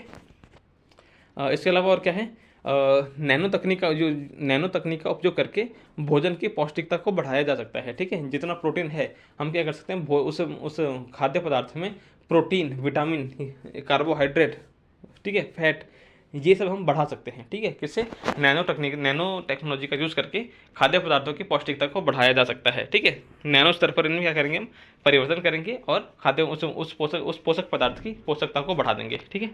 इसके अलावा और क्या है, नैनो तकनीक का उपयोग करके भोजन की पौष्टिकता को बढ़ाया जा सकता है, ठीक है। जितना प्रोटीन है, हम क्या कर सकते हैं, उस खाद्य पदार्थ में प्रोटीन, विटामिन, कार्बोहाइड्रेट, ठीक है, फैट, ये सब हम बढ़ा सकते हैं, ठीक है। किससे, नैनो टेक्नोलॉजी का यूज़ करके खाद्य पदार्थों की पौष्टिकता को बढ़ाया जा सकता है, ठीक है। नैनो स्तर पर इनमें क्या करेंगे, हम परिवर्तन करेंगे और खाद्य उस पोषक पदार्थ की पोषकता को बढ़ा देंगे, ठीक है।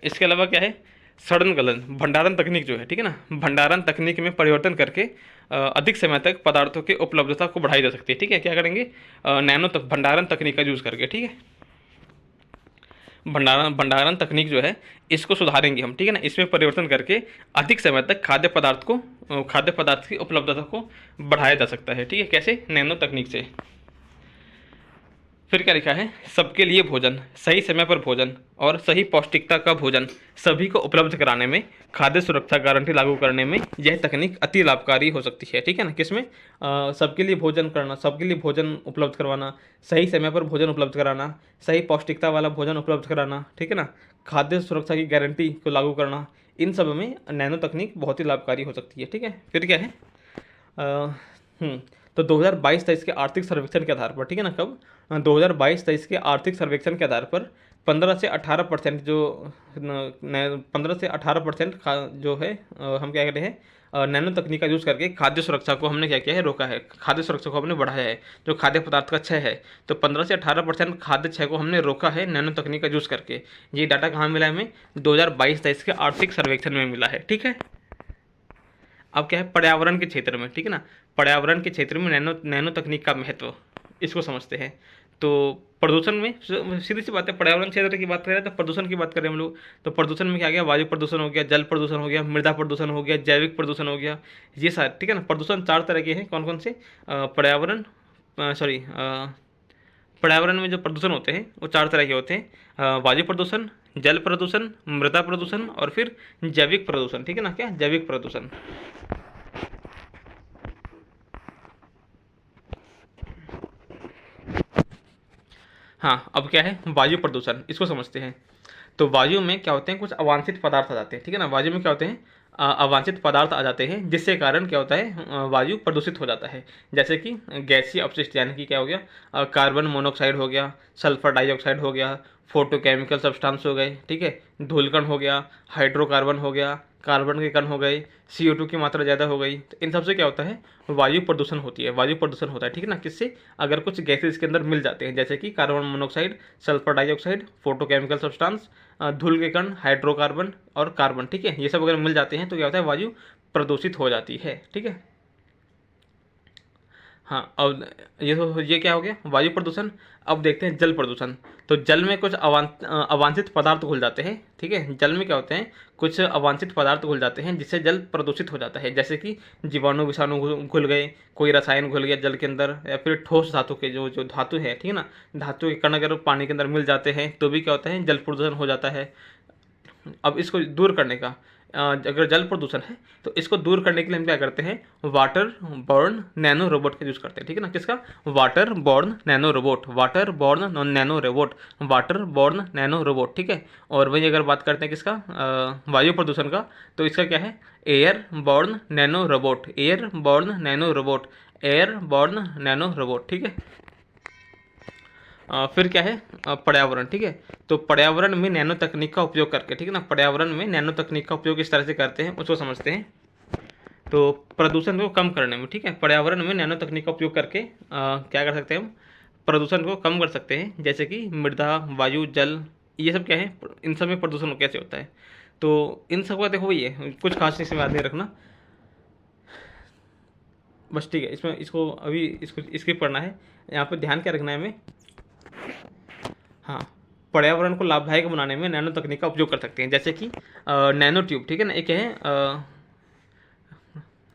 इसके अलावा क्या है, सड़न गलन, भंडारण तकनीक जो है, ठीक है ना, भंडारण तकनीक में परिवर्तन करके अधिक समय तक पदार्थों की उपलब्धता को बढ़ाई जा सकती है, ठीक है। क्या करेंगे, भंडारण तकनीक का यूज़ करके, ठीक है। भंडारण तकनीक जो है, इसको सुधारेंगे हम, ठीक है ना। इसमें परिवर्तन करके अधिक समय तक खाद्य पदार्थ की उपलब्धता को बढ़ाया जा सकता है, ठीक है। कैसे, नैनो तकनीक से। फिर क्या लिखा है, सबके लिए भोजन, सही समय पर भोजन और सही पौष्टिकता का भोजन सभी को उपलब्ध कराने में, खाद्य सुरक्षा गारंटी लागू करने में यह तकनीक अति लाभकारी हो सकती है, ठीक है ना। किसमें, सबके लिए भोजन करना, सबके लिए भोजन उपलब्ध करवाना, सही समय पर भोजन उपलब्ध कराना, सही पौष्टिकता वाला भोजन उपलब्ध कराना, ठीक है ना, खाद्य सुरक्षा की गारंटी को लागू करना, इन सब में नैनो तकनीक बहुत ही लाभकारी हो सकती है, ठीक है। फिर क्या है, तो 2022-23 के आर्थिक सर्वेक्षण के आधार पर, ठीक है ना, कब, 2022-23 के आर्थिक सर्वेक्षण के आधार पर 15 से 18% जो 15 से 18% जो है, हम क्या कहते हैं, नैनो तकनीक का यूज़ करके खाद्य सुरक्षा को हमने क्या किया है, रोका है, खाद्य सुरक्षा को हमने बढ़ाया है। जो खाद्य पदार्थ का क्षय है, तो 15 से 18% खाद्य क्षय को हमने रोका है नैनो तकनीक का यूज़ करके। ये डाटा कहाँ मिला है हमें, 2022-23 के आर्थिक सर्वेक्षण में मिला है, ठीक है। अब क्या है, पर्यावरण के क्षेत्र में, ठीक है ना, पर्यावरण के क्षेत्र में नैनो तकनीक का महत्व, इसको समझते हैं। तो प्रदूषण में सीधी सी बात है, पर्यावरण क्षेत्र की बात करें तो प्रदूषण की बात करें हम लोग, तो प्रदूषण में क्या गया, वायु प्रदूषण हो गया, जल प्रदूषण हो गया, मृदा प्रदूषण हो गया, जैविक प्रदूषण हो गया, ये सारे, ठीक है ना। प्रदूषण 4 तरह के हैं, कौन कौन से, पर्यावरण में जो प्रदूषण होते हैं वो 4 तरह के होते हैं, वायु प्रदूषण, जल प्रदूषण, मृदा प्रदूषण और फिर जैविक प्रदूषण, ठीक है ना। क्या, जैविक प्रदूषण। हाँ, अब क्या है, वायु प्रदूषण, इसको समझते हैं। तो वायु में क्या होते हैं, कुछ अवांछित पदार्थ आ जाते हैं, ठीक है ना। वायु में क्या होते हैं, अवांछित पदार्थ आ जाते हैं, जिससे कारण क्या होता है, वायु प्रदूषित हो जाता है। जैसे कि गैसीय अपशिष्ट, यानी कि क्या हो गया, कार्बन मोनोऑक्साइड हो गया, सल्फर डाइऑक्साइड हो गया, फोटोकेमिकल सब्सटेंस हो गए, ठीक है, धूलकण हो गया, हाइड्रोकार्बन हो गया, कार्बन के कण हो गए, CO2 की मात्रा ज़्यादा हो गई, तो इन सबसे क्या होता है, वायु प्रदूषण होती है, वायु प्रदूषण होता है, ठीक है ना। किससे, अगर कुछ गैसेज इसके अंदर मिल जाते हैं, जैसे कि carbon monoxide, sulphur dioxide, photochemical substance, धूल के कण, हाइड्रोकार्बन और कार्बन, ठीक है, ये सब अगर मिल जाते हैं तो क्या होता है, वायु प्रदूषित हो जाती है, ठीक है। हाँ, अब ये क्या हो गया, वायु प्रदूषण। अब देखते हैं जल प्रदूषण। तो जल में कुछ अवांछित पदार्थ घुल जाते हैं, ठीक है। जल में क्या होते हैं, कुछ अवांछित पदार्थ घुल जाते हैं, जिससे जल प्रदूषित हो जाता है। जैसे कि जीवाणु विषाणु घुल गए, कोई रसायन घुल गया जल के अंदर, या फिर ठोस धातु के जो जो धातु है, ठीक है ना, धातु के कण अगर पानी के अंदर मिल जाते हैं तो भी क्या होता है, जल प्रदूषण हो जाता है। अब इसको दूर करने का अगर जल प्रदूषण है तो इसको दूर करने के लिए हम क्या करते हैं, वाटर बॉर्न नैनो रोबोट का यूज़ करते हैं, ठीक है ना। किसका, water borne nano robot, water borne nano robot, water borne nano robot, ठीक है। और वही अगर बात करते हैं किसका, वायु प्रदूषण का, तो इसका क्या है, air born nano robot, air born nano robot, air born nano robot, ठीक है। फिर क्या है, पर्यावरण, ठीक है। तो पर्यावरण में नैनो तकनीक का उपयोग करके, ठीक है ना, पर्यावरण में नैनो तकनीक का उपयोग इस तरह से करते हैं, उसको समझते हैं। तो प्रदूषण को कम करने में, ठीक है, पर्यावरण में नैनो तकनीक का उपयोग करके क्या कर सकते हैं हम, प्रदूषण को कम कर सकते हैं। जैसे कि मृदा, वायु, जल, ये सब क्या है, इन सब में प्रदूषण कैसे होता है। तो इन सब का देखो वही है, कुछ खास इसमें याद नहीं रखना बस, ठीक है। इसमें इसको अभी इसको स्किप करना है। यहाँ पे ध्यान क्या रखना है हमें, हाँ, पर्यावरण को लाभदायक बनाने में नैनो तकनीक का उपयोग कर सकते हैं। जैसे कि नैनो ट्यूब, ठीक है ना, एक है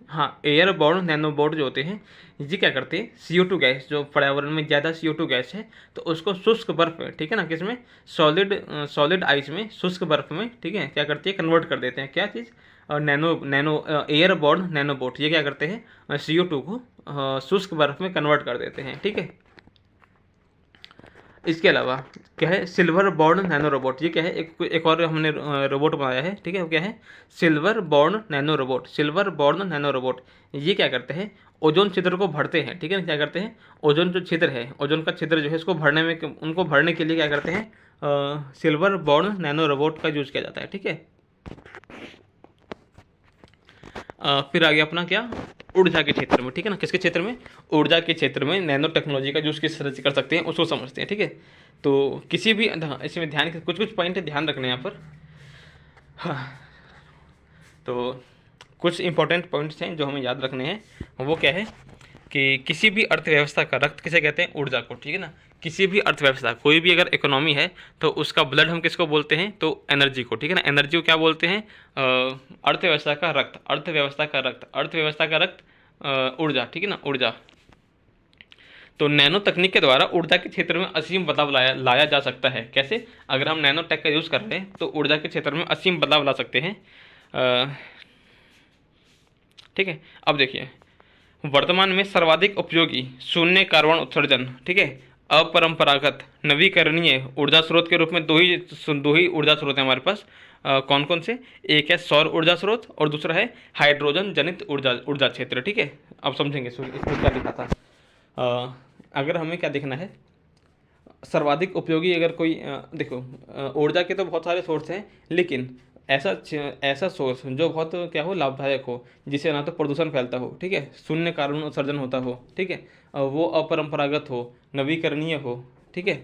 हाँ, एयर बॉर्न नैनो बोट जो होते हैं, ये क्या करते हैं, CO2 गैस, जो पर्यावरण में ज़्यादा CO2 गैस है, तो उसको शुष्क बर्फ में, ठीक है ना, किसमें, सॉलिड आइस में, शुष्क बर्फ में, ठीक है, क्या करते हैं, कन्वर्ट कर देते हैं। क्या चीज़, nano nano airborne nano bot, ये क्या करते हैं, CO2 को शुष्क बर्फ में कन्वर्ट कर देते हैं, ठीक है। इसके अलावा क्या है, सिल्वर बॉर्न नैनो रोबोट, ये क्या है, एक और हमने रोबोट बनाया है, ठीक है। वो क्या है, silver born nano robot, silver born nano robot. ये क्या करते हैं, ओजोन छिद्र को भरते हैं, ठीक है ना। क्या करते हैं, ओजोन जो छिद्र है, ओजोन का छिद्र जो है, इसको भरने में, उनको भरने के लिए क्या करते हैं, सिल्वर बॉर्न नैनो रोबोट का यूज़ किया जाता है, ठीक है। फिर आगे अपना क्या, ऊर्जा के क्षेत्र में, ठीक है ना, किसके क्षेत्र में, ऊर्जा के क्षेत्र में नैनो टेक्नोलॉजी का यूज़ किस तरह से कर सकते हैं, उसको समझते हैं, ठीक है। तो किसी भी, इसमें ध्यान, कुछ पॉइंट ध्यान रखने हैं यहाँ पर, हाँ। तो कुछ इंपॉर्टेंट पॉइंट्स हैं जो हमें याद रखने हैं। वो क्या है कि किसी भी अर्थव्यवस्था का रक्त किसे कहते हैं, ऊर्जा को, ठीक है ना। किसी भी अर्थव्यवस्था, कोई भी अगर इकोनॉमी है तो उसका ब्लड हम किसको बोलते हैं, तो एनर्जी को, ठीक है ना। एनर्जी को क्या बोलते हैं, अर्थव्यवस्था का रक्त, अर्थव्यवस्था का रक्त, अर्थव्यवस्था का रक्त ऊर्जा, ठीक है ना, ऊर्जा। तो नैनो तकनीक के द्वारा ऊर्जा के क्षेत्र में असीम बदलाव लाया जा सकता है। कैसे, अगर हम नैनो टेक का यूज़ कर रहे हैं तो ऊर्जा के क्षेत्र में असीम बदलाव ला सकते हैं, ठीक है। अब देखिए, वर्तमान में सर्वाधिक उपयोगी शून्य कार्बन उत्सर्जन, ठीक है, अपरंपरागत नवीकरणीय ऊर्जा स्रोत के रूप में दो ही ऊर्जा स्रोत हैं हमारे पास। कौन कौन से, एक है सौर ऊर्जा स्रोत और दूसरा है हाइड्रोजन जनित ऊर्जा क्षेत्र, ठीक है। अब समझेंगे इसमें क्या लिखा था। अगर हमें क्या देखना है, सर्वाधिक उपयोगी, अगर कोई देखो, ऊर्जा के तो बहुत सारे सोर्स हैं, लेकिन ऐसा सोर्स जो बहुत क्या हो, लाभदायक हो, जिससे ना तो प्रदूषण फैलता हो, ठीक है, शून्य कार्बन उत्सर्जन होता हो, ठीक है, वो अपरंपरागत हो, नवीकरणीय हो, ठीक है,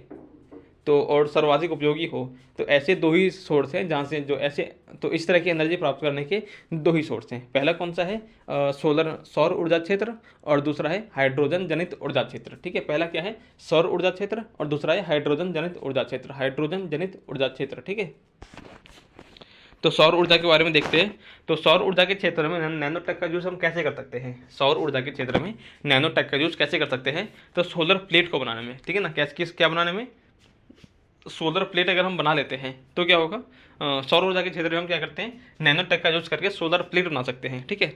तो और सर्वाधिक उपयोगी हो। तो ऐसे दो ही सोर्स हैं जहाँ से जो ऐसे, तो इस तरह की एनर्जी प्राप्त करने के दो ही सोर्स हैं। पहला कौन सा है, सौर ऊर्जा क्षेत्र, और दूसरा है हाइड्रोजन जनित ऊर्जा क्षेत्र, ठीक है। पहला क्या है, सौर ऊर्जा क्षेत्र, और दूसरा है हाइड्रोजन जनित ऊर्जा क्षेत्र, हाइड्रोजन जनित ऊर्जा क्षेत्र, ठीक है। तो सौर ऊर्जा के बारे में देखते हैं। तो सौर ऊर्जा के क्षेत्र में नैनो टेक का यूज़ हम कैसे कर सकते हैं, सौर ऊर्जा के क्षेत्र में नैनो टेक का यूज़ कैसे कर सकते हैं, तो सोलर प्लेट को बनाने में, ठीक है ना। क्या बनाने में, सोलर प्लेट अगर हम बना लेते हैं तो क्या होगा, सौर ऊर्जा के क्षेत्र में हम क्या करते हैं, नैनो टेक का यूज़ करके सोलर प्लेट बना सकते हैं, ठीक है।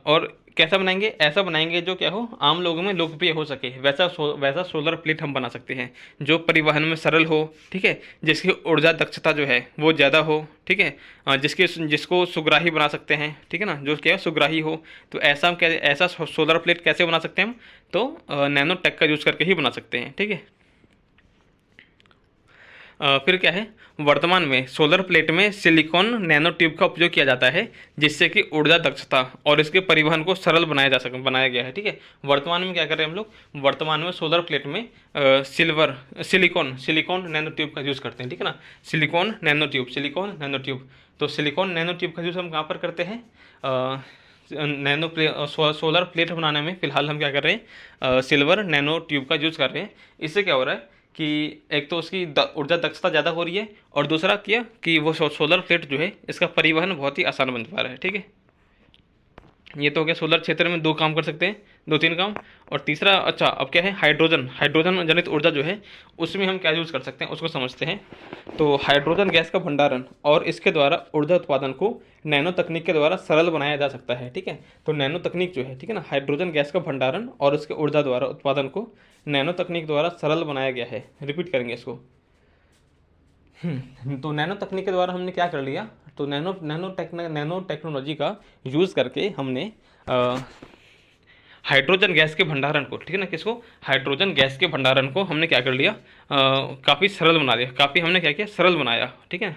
और कैसा बनाएंगे, ऐसा बनाएंगे जो क्या हो, आम लोगों में लोकप्रिय हो सके, वैसा सोलर प्लेट हम बना सकते हैं, जो परिवहन में सरल हो, ठीक है, जिसकी ऊर्जा दक्षता जो है वो ज़्यादा हो, ठीक है, जिसको सुग्राही बना सकते हैं, ठीक है ना, जो क्या है सुग्राही हो। तो ऐसा सोलर प्लेट कैसे बना सकते हैं हम, तो नैनो टेक का यूज़ करके ही बना सकते हैं, ठीक है। फिर क्या है, वर्तमान में सोलर प्लेट में सिलिकॉन नैनो ट्यूब का उपयोग किया जाता है, जिससे कि ऊर्जा दक्षता और इसके परिवहन को सरल बनाया गया है, ठीक है। वर्तमान में क्या कर रहे हैं हम लोग, वर्तमान में सोलर प्लेट में सिलिकॉन नैनो ट्यूब का यूज़ करते हैं, ठीक है ना, सिलिकॉन नैनो ट्यूब। तो सिलिकॉन नैनो ट्यूब का यूज़ हम कहाँ पर करते हैं, सोलर प्लेट बनाने में फ़िलहाल हम क्या कर रहे हैं, सिल्वर नैनो ट्यूब का यूज़ कर रहे हैं। इससे क्या हो रहा है कि एक तो उसकी ऊर्जा दक्षता ज़्यादा हो रही है, और दूसरा क्या कि वो सोलर प्लेट जो है इसका परिवहन बहुत ही आसान बन पा रहा है, ठीक है। ये तो हो गया सोलर क्षेत्र में 2 काम कर सकते हैं, 2-3 काम। और तीसरा, अच्छा अब क्या है, हाइड्रोजन, हाइड्रोजन जनित ऊर्जा जो है उसमें हम क्या यूज़ कर सकते हैं उसको समझते हैं। तो हाइड्रोजन गैस का भंडारण और इसके द्वारा ऊर्जा उत्पादन को नैनो तकनीक के द्वारा सरल बनाया जा सकता है, ठीक है। तो नैनो तकनीक जो है, ठीक है ना, हाइड्रोजन गैस का भंडारण और उसके ऊर्जा द्वारा उत्पादन को नैनो तकनीक द्वारा सरल बनाया गया है। रिपीट करेंगे इसको। तो नैनो तकनीक के द्वारा हमने क्या कर लिया, तो नैनो टेक्नोलॉजी का यूज़ करके हमने हाइड्रोजन गैस के भंडारण को, ठीक है ना, किसको, हाइड्रोजन गैस के भंडारण को हमने क्या कर लिया, काफ़ी सरल बना दिया, काफ़ी हमने क्या किया, सरल बनाया, ठीक है।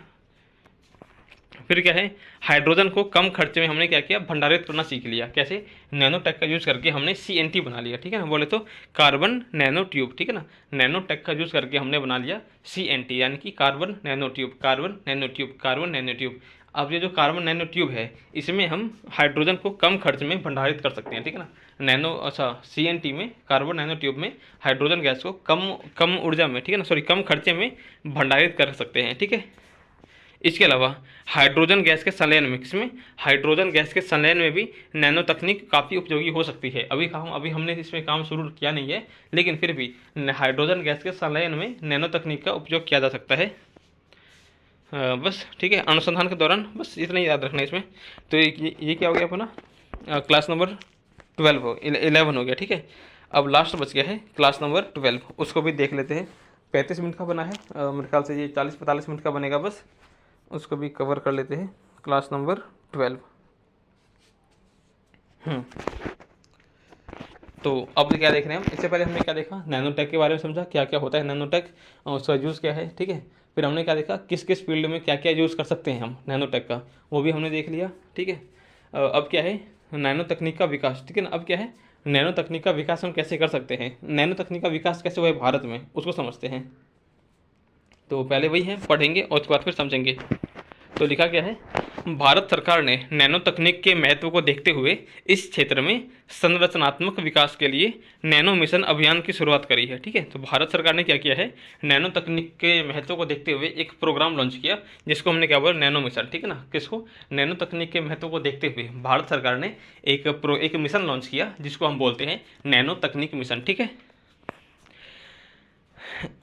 फिर क्या है, हाइड्रोजन को कम खर्चे में हमने क्या किया, भंडारित करना सीख लिया। कैसे, नैनो टेक का यूज़ करके हमने CNT बना लिया, ठीक है ना, बोले तो कार्बन नैनो ट्यूब, ठीक है ना। नैनो टेक का यूज़ करके हमने बना लिया CNT, यानी कि carbon nano tube, carbon nano tube, carbon nano tube. अब ये जो कार्बन नैनो ट्यूब है, इसमें हम हाइड्रोजन को कम खर्च में भंडारित कर सकते हैं, ठीक है ना। नैनो, अच्छा, CNT में, कार्बन नैनो ट्यूब में हाइड्रोजन गैस को कम कम ऊर्जा में, ठीक है ना, सॉरी, कम खर्चे में भंडारित कर सकते हैं, ठीक है। इसके अलावा हाइड्रोजन गैस के संलयन में, किसमें, हाइड्रोजन गैस के संलयन में भी नैनो तकनीक काफ़ी उपयोगी हो सकती है। अभी हमने इसमें काम शुरू किया नहीं है, लेकिन फिर भी हाइड्रोजन गैस के संलयन में नैनो तकनीक का उपयोग किया जा सकता है। बस ठीक है, अनुसंधान के दौरान बस इतना ही याद रखना है इसमें। तो ये क्या हो गया अपना, क्लास नंबर 11 हो गया, ठीक है। अब लास्ट बच गया है क्लास नंबर 12, उसको भी देख लेते हैं। 35 मिनट का बना है, मेरे ख्याल से ये 40-45 मिनट का बनेगा, बस उसको भी कवर कर लेते हैं। Class number 12। तो अब क्या देख रहे हैं हम, इससे पहले हमने क्या देखा, नैनोटेक के बारे में समझा, क्या क्या होता है नैनोटेक और उसका यूज़ क्या है, ठीक है। फिर हमने क्या देखा, किस किस फील्ड में क्या क्या यूज़ कर सकते हैं हम नैनोटेक का, वो भी हमने देख लिया, ठीक है। अब क्या है, नैनो तकनीक का विकास, ठीक है ना। अब क्या है, नैनो तकनीक का विकास हम कैसे कर सकते हैं, नैनो तकनीक का विकास कैसे हुआ है भारत में, उसको समझते हैं। तो पहले वही है, पढ़ेंगे और उसके बाद फिर समझेंगे। तो लिखा क्या है, भारत सरकार ने नैनो तकनीक के महत्व को देखते हुए इस क्षेत्र में संरचनात्मक विकास के लिए नैनो मिशन अभियान की शुरुआत करी है, ठीक है। तो भारत सरकार ने क्या किया है, नैनो तकनीक के महत्व को देखते हुए एक प्रोग्राम लॉन्च किया, जिसको हमने क्या बोला, नैनो मिशन, ठीक है ना। किसको, नैनो तकनीक के महत्व को देखते हुए भारत सरकार ने एक मिशन लॉन्च किया, जिसको हम बोलते हैं नैनो तकनीक मिशन, ठीक है।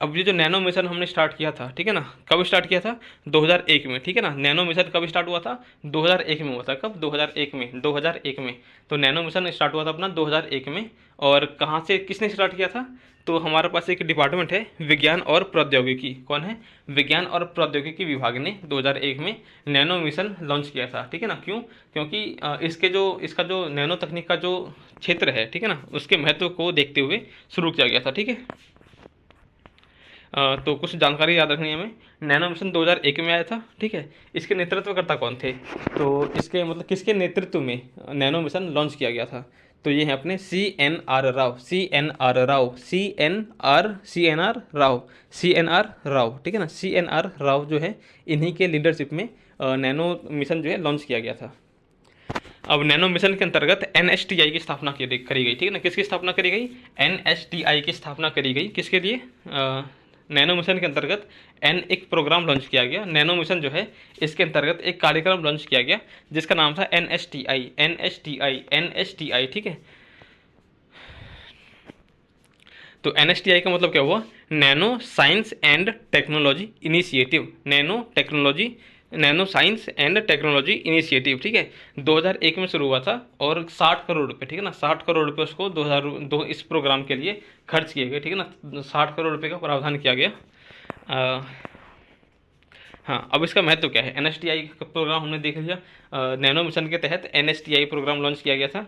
अब ये जो नैनो मिशन हमने स्टार्ट किया था, ठीक है ना, कब स्टार्ट किया था, 2001 में, ठीक है ना। नैनो मिशन कब स्टार्ट हुआ था, 2001 में हुआ था। कब, 2001 में, 2001 में। तो नैनो मिशन स्टार्ट हुआ था अपना 2001 में। और कहाँ से, किसने स्टार्ट किया था, तो हमारे पास एक डिपार्टमेंट है, विज्ञान और प्रौद्योगिकी। कौन है, विज्ञान और प्रौद्योगिकी विभाग ने 2001 में नैनो मिशन लॉन्च किया था, ठीक है ना। क्यों, क्योंकि इसका जो नैनो तकनीक का जो क्षेत्र है, ठीक है ना, उसके महत्व को देखते हुए शुरू किया गया था, ठीक है। तो कुछ जानकारी याद रखनी है हमें। नैनो मिशन 2001 में आया था, ठीक है। इसके नेतृत्वकर्ता कौन थे, तो इसके मतलब किसके नेतृत्व में नैनो मिशन लॉन्च किया गया था, तो ये हैं अपने CNR Rao, CNR Rao, CNR Rao, ठीक है ना। CNR राव जो है, इन्हीं के लीडरशिप में नैनो मिशन जो है लॉन्च किया गया था। अब नैनो मिशन के अंतर्गत NSTI की स्थापना करी गई, ठीक है ना। किसकी स्थापना करी गई, NSTI की स्थापना करी गई, किसके लिए, नैनो मिशन के अंतर्गत एक प्रोग्राम लॉन्च किया गया। नैनो मिशन जो है, इसके अंतर्गत एक कार्यक्रम लॉन्च किया गया, जिसका नाम था NSTI, ठीक है। तो NSTI का मतलब क्या हुआ, nano science and technology initiative, nano science and technology initiative, ठीक है। 2001 में शुरू हुआ था और 60 करोड़ रुपये, ठीक है ना, 60 करोड़ रुपये उसको 2002 इस प्रोग्राम के लिए खर्च किए गए, ठीक है ना। 60 करोड़ रुपये का प्रावधान किया गया। हाँ, अब इसका महत्व क्या है, NSTI का प्रोग्राम हमने देख लिया। नैनो मिशन के तहत NSTI प्रोग्राम लॉन्च किया गया था,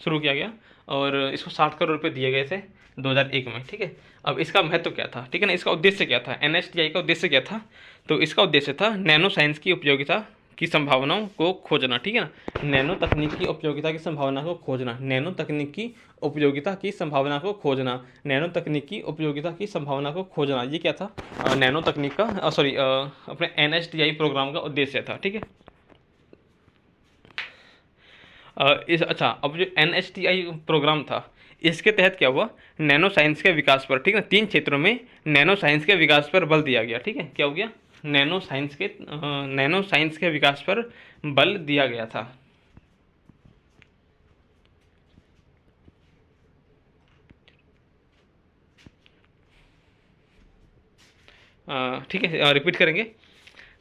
शुरू किया गया, और इसको 60 करोड़ रुपये दिए गए थे 2001 में, ठीक है। अब इसका महत्व क्या था, ठीक है ना, इसका उद्देश्य क्या था, NSTI का उद्देश्य क्या था, तो इसका उद्देश्य था नैनो साइंस की उपयोगिता की संभावनाओं को खोजना, ठीक है ना। नैनो तकनीक की उपयोगिता की संभावना को खोजना, नैनो तकनीक की उपयोगिता की संभावना को खोजना, नैनो तकनीक की उपयोगिता की संभावना को खोजना, ये क्या था, नैनो तकनीक का अपने NSTI प्रोग्राम का उद्देश्य था, ठीक है। अच्छा, अब जो NSTI प्रोग्राम था, इसके तहत क्या हुआ, नैनो साइंस के विकास पर, ठीक है ना, 3 क्षेत्रों में नैनो साइंस के विकास पर बल दिया गया, ठीक है। क्या हो गया, नैनो साइंस के विकास पर बल दिया गया था। ठीक है, रिपीट करेंगे।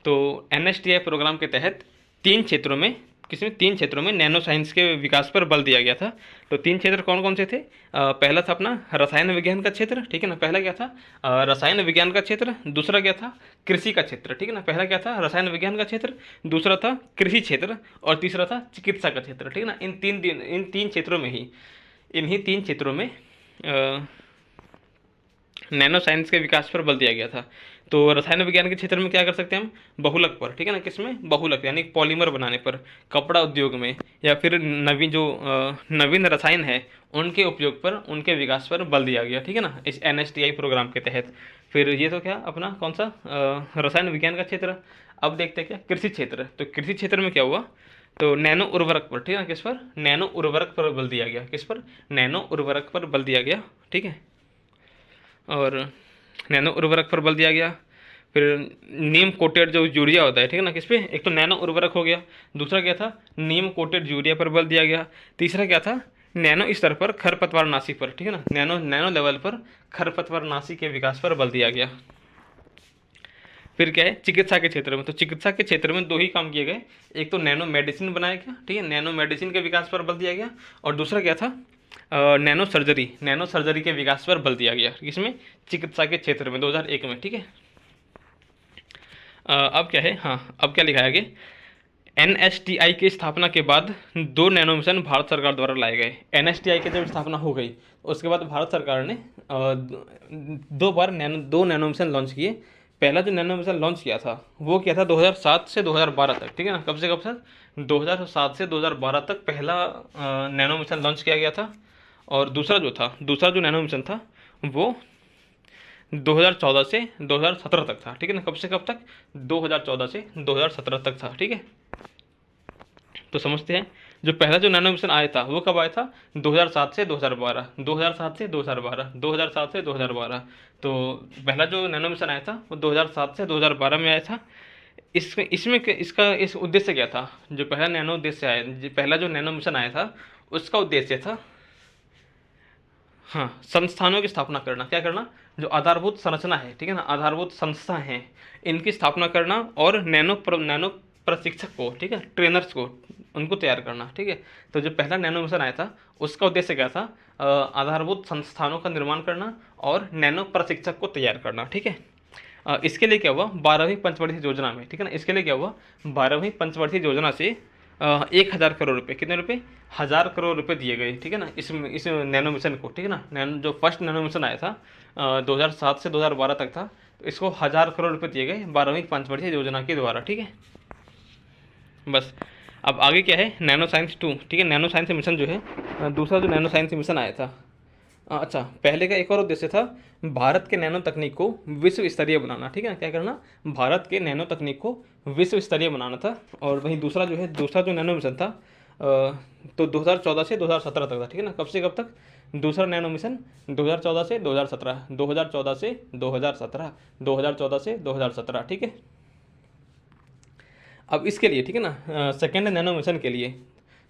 तो NSTI प्रोग्राम के तहत 3 क्षेत्रों में, किसमें 3 क्षेत्रों में नैनो साइंस के विकास पर बल दिया गया था। तो 3 क्षेत्र कौन कौन से थे? पहला था अपना रसायन विज्ञान का क्षेत्र, ठीक है ना, पहला क्या था रसायन विज्ञान का क्षेत्र, दूसरा क्या था कृषि का क्षेत्र, ठीक है ना, पहला क्या था रसायन विज्ञान का क्षेत्र, दूसरा था कृषि क्षेत्र और तीसरा था चिकित्सा का क्षेत्र, ठीक है ना। इन तीन क्षेत्रों में ही, इन्हीं 3 क्षेत्रों में नैनो साइंस के विकास पर बल दिया गया था। तो रसायन विज्ञान के क्षेत्र में क्या कर सकते हैं हम? बहुलक पर, ठीक है ना, किसमें? बहुलक यानी पॉलीमर बनाने पर, कपड़ा उद्योग में, या फिर नवीन रसायन है उनके उपयोग पर, उनके विकास पर बल दिया गया, ठीक है ना, इस NSTI प्रोग्राम के तहत। फिर ये तो क्या अपना कौन सा रसायन विज्ञान का क्षेत्र। अब देखते हैं क्या कृषि क्षेत्र। तो कृषि क्षेत्र में क्या हुआ? तो नैनो उर्वरक पर, ठीक है, किस पर? नैनो उर्वरक पर बल दिया गया। किस पर? नैनो उर्वरक पर बल दिया गया, ठीक है। और नैनो उर्वरक पर बल दिया गया। फिर नीम कोटेड जो यूरिया होता है, ठीक है ना, किस पे? एक तो नैनो उर्वरक हो गया, दूसरा क्या था नीम कोटेड यूरिया पर बल दिया गया, तीसरा क्या था नैनो स्तर पर खरपतवारनाशी पर, ठीक है ना, नैनो लेवल पर खरपतवारनाशी के विकास पर बल दिया गया। फिर क्या है चिकित्सा के क्षेत्र में? तो चिकित्सा के क्षेत्र में 2 ही काम किए गए। एक तो नैनो मेडिसिन बनाया गया, ठीक है, नैनो मेडिसिन के विकास पर बल दिया गया, और दूसरा क्या था नैनो सर्जरी के विकास पर बल दिया गया। इसमें चिकित्सा के क्षेत्र में 2001 में, ठीक है। अब क्या है, हाँ अब क्या लिखा है आगे? NSTI की स्थापना के बाद 2 नैनो मिशन भारत सरकार द्वारा लाए गए। NSTI की जब स्थापना हो गई उसके बाद भारत सरकार ने 2 नैनो मिशन लॉन्च किए। पहला जो नैनो मिशन लॉन्च किया था वो क्या था 2007 से 2012 तक, ठीक है ना, कब से कब तक? 2007 से 2012 तक पहला नैनो मिशन लॉन्च किया गया था। और दूसरा जो नैनो मिशन था वो 2014 से 2017 तक था, ठीक है ना, कब से कब तक? 2014 से 2017 तक था, ठीक है। तो समझते हैं जो पहला जो नैनो मिशन आया था वो कब आया था? 2007 से 2012, 2007 से 2012, 2007 से 2012। तो पहला जो नैनो मिशन आया था वो 2007 से 2012 में आया था। इस उद्देश्य क्या था? जो पहला जो नैनो मिशन आया था उसका उद्देश्य था हाँ संस्थानों की स्थापना करना। क्या करना? जो आधारभूत संरचना है, ठीक है ना, आधारभूत संस्था हैं इनकी स्थापना करना, और नैनो प्रशिक्षक को, ठीक है, ट्रेनर्स को, उनको तैयार करना, ठीक है। तो जो पहला नैनो मिशन आया था उसका उद्देश्य क्या था? आधारभूत संस्थानों का निर्माण करना और नैनो प्रशिक्षक को तैयार करना, ठीक है। इसके लिए क्या हुआ 12वीं पंचवर्षीय योजना में, ठीक है ना, इसके लिए क्या हुआ 12वीं पंचवर्षीय योजना से 1000 करोड़ रुपए, कितने रुपए? 1000 करोड़ रुपए दिए गए, ठीक है ना, इस नैनो मिशन को, ठीक है ना। जो फर्स्ट नैनो मिशन आया था 2007 से 2012 तक था, तो इसको 1000 करोड़ रुपए दिए गए 12वीं पंचवर्षीय योजना के द्वारा, ठीक है। बस अब आगे क्या है नैनो साइंस 2, ठीक है, नैनो साइंस मिशन जो है दूसरा जो नैनो साइंस मिशन आया था। अच्छा, पहले का एक और उद्देश्य था भारत के नैनो तकनीक को विश्व स्तरीय बनाना, ठीक है ना, क्या करना? भारत के नैनो तकनीक को विश्व स्तरीय बनाना था। और वहीं दूसरा जो नैनो मिशन था तो 2014 से 2017 तक था, ठीक है ना, कब से कब तक? दूसरा नैनो मिशन 2014 से 2017, 2014 से 2017, 2014 से 2017, ठीक है। अब इसके लिए, ठीक है ना, सेकेंड नैनो मिशन के लिए,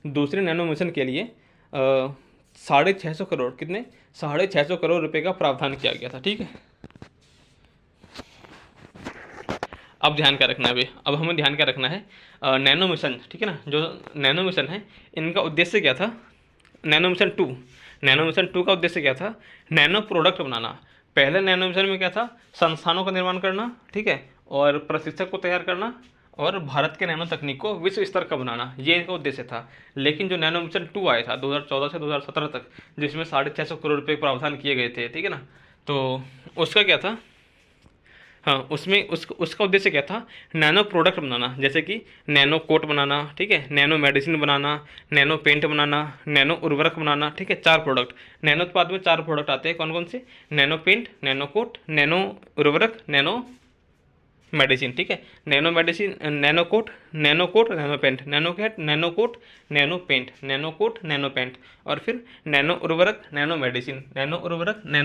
दूसरे नैनो मिशन के लिए 650 करोड़, कितने? 650 करोड़ रुपए का प्रावधान किया गया था, ठीक है। अब ध्यान क्या रखना है अब हमें ध्यान क्या रखना है नैनो मिशन, ठीक है ना, जो नैनो मिशन है इनका उद्देश्य क्या था? नैनो मिशन 2 का उद्देश्य क्या था? नैनो प्रोडक्ट बनाना। पहले नैनो मिशन में क्या था? संस्थानों का निर्माण करना, ठीक है, और प्रशिक्षक को तैयार करना, और भारत के नैनो तकनीक को विश्व स्तर का बनाना, ये इनका उद्देश्य था। लेकिन जो नैनो मिशन 2 आया था 2014 से 2017 तक, जिसमें 650 करोड़ रुपये प्रावधान किए गए थे, ठीक है ना, तो उसका क्या था? हाँ, उसमें उसका उद्देश्य क्या था? नैनो प्रोडक्ट बनाना, जैसे कि नैनो कोट बनाना, ठीक है, नैनो मेडिसिन बनाना, नैनो पेंट बनाना, नैनो उर्वरक बनाना, ठीक है, 4 प्रोडक्ट। नैनो उत्पाद में 4 प्रोडक्ट आते हैं, कौन कौन से? Nano paint, nano coat, nano उर्वरक, नैनो मेडिसिन, ठीक है। Nano medicine, nano coat, nano paint, nano coat, nano paint, nano coat, nano paint, और फिर नैनो उर्वरक, नैनो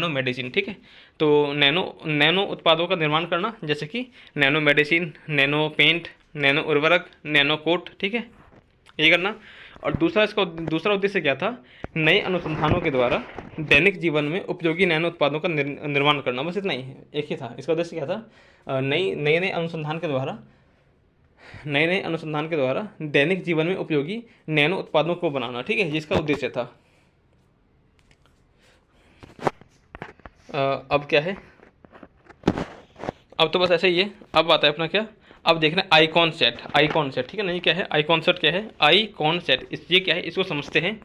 मेडिसिन, ठीक है। तो नैनो उत्पादों का निर्माण करना, जैसे कि nano medicine, nano paint, nano उर्वरक, नैनो कोट, ठीक है, ये करना। और दूसरा उद्देश्य क्या था, नए अनुसंधानों के द्वारा दैनिक जीवन में उपयोगी नैनो उत्पादों का निर्माण करना, बस इतना ही है, एक ही था इसका उद्देश्य क्या था, नए अनुसंधान के द्वारा दैनिक जीवन में उपयोगी नैनो उत्पादों को बनाना, ठीक है, जिसका उद्देश्य था। अब क्या है, अब तो बस ऐसे ही है। अब आता है अपना क्या, अब देखना आईकॉन सेट, ठीक है ना, ये क्या है, आईकॉन सेट क्या है, आईकॉन सेट ये क्या है, इसको समझते हैं।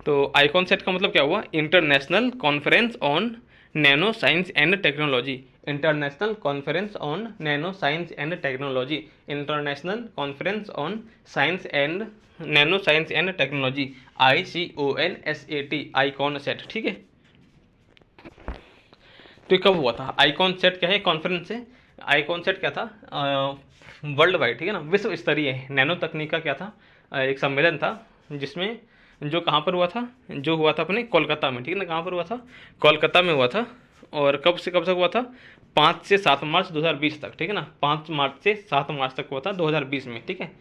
तो आईकॉन सेट का मतलब क्या हुआ, international conference on nano science and technology, international conference on nano science and technology, international conference on science and nano science and technology, ICONSAT, icon set, ठीक है। तो ये कब हुआ था, आईकॉन सेट क्या है, कॉन्फ्रेंस है, आईकॉन सेट क्या था, वर्ल्ड वाइड, ठीक है ना, विश्व स्तरीय नैनो तकनीक का क्या था, एक सम्मेलन था, जिसमें जो कहाँ पर हुआ था, जो हुआ था अपने कोलकाता में, ठीक है ना, कहाँ पर हुआ था, कोलकाता में हुआ था। और कब से कब तक हुआ था, 5 से 7 मार्च 2020 तक, ठीक है ना, 5 मार्च से 7 मार्च तक हुआ था 2020 में, ठीक है।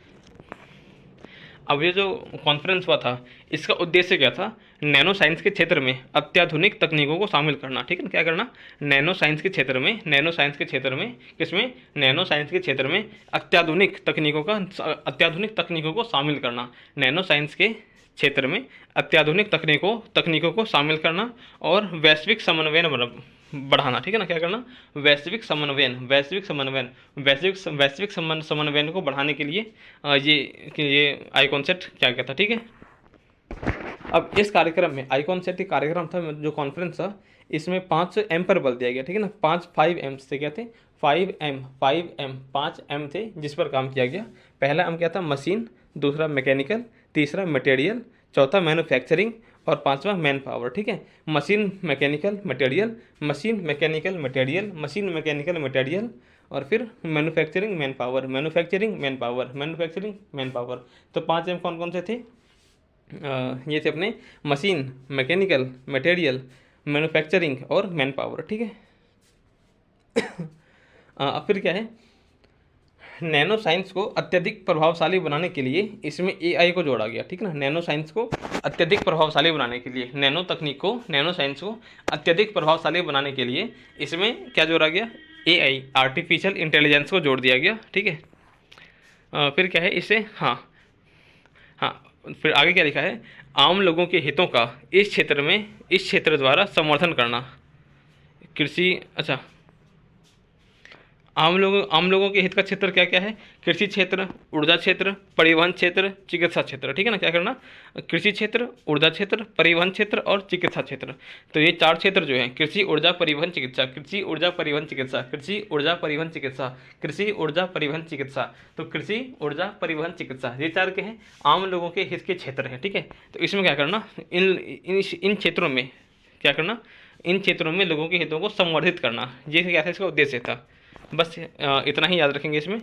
अब ये जो कॉन्फ्रेंस हुआ था, इसका उद्देश्य क्या था, नैनो साइंस के क्षेत्र में अत्याधुनिक तकनीकों को शामिल करना, ठीक है ना, क्या करना, नैनो साइंस के क्षेत्र में किसमें, नैनो साइंस के क्षेत्र में अत्याधुनिक तकनीकों को शामिल करना, नैनो साइंस के क्षेत्र में अत्याधुनिक तकनीकों को शामिल करना और वैश्विक समन्वय बढ़ाना, ठीक है ना, क्या करना, वैश्विक समन्वय को बढ़ाने के लिए ये आईकॉन सेट क्या कहता, ठीक है। अब इस कार्यक्रम में, आईकॉन सेट के कार्यक्रम था जो कॉन्फ्रेंस था, इसमें 5 एम पर बल दिया गया, ठीक है ना, 5 एम से क्या थे, 5 एम थे जिस पर काम किया गया। पहला एम क्या था, मशीन, दूसरा मैकेनिकल, तीसरा मटेरियल, चौथा मैन्युफैक्चरिंग और 5वां मैन पावर, ठीक है। मशीन मैकेनिकल मटेरियल और फिर मैन्युफैक्चरिंग मैन पावर। तो 5 एम कौन कौन से थे, ये थे अपने मशीन, मैकेनिकल, मटेरियल, मैन्युफैक्चरिंग और मैन पावर, ठीक है। अब फिर क्या है, नैनो साइंस को अत्यधिक प्रभावशाली बनाने के लिए इसमें AI को जोड़ा गया, ठीक है ना, नैनो साइंस को अत्यधिक प्रभावशाली बनाने के लिए, नैनो साइंस को अत्यधिक प्रभावशाली बनाने के लिए इसमें क्या जोड़ा गया, AI, आर्टिफिशियल इंटेलिजेंस को जोड़ दिया गया, ठीक है। फिर क्या है इसे, हाँ फिर आगे क्या लिखा है, आम लोगों के हितों का इस क्षेत्र द्वारा समर्थन करना, कृषि, अच्छा, आम लोगों के हित का क्षेत्र क्या क्या है, कृषि क्षेत्र, ऊर्जा क्षेत्र, परिवहन क्षेत्र, चिकित्सा क्षेत्र, ठीक है ना, क्या करना, कृषि क्षेत्र, ऊर्जा क्षेत्र, परिवहन क्षेत्र और चिकित्सा क्षेत्र। तो ये 4 क्षेत्र जो हैं, कृषि, ऊर्जा, परिवहन, चिकित्सा, तो कृषि, ऊर्जा, परिवहन, चिकित्सा, ये 4 के हैं, आम लोगों के हित के क्षेत्र हैं, ठीक है। तो इसमें क्या करना, इन क्षेत्रों में क्या करना, इन क्षेत्रों में लोगों के हितों को संवर्धित करना, ये क्या था, इसका उद्देश्य था। बस इतना ही याद रखेंगे इसमें।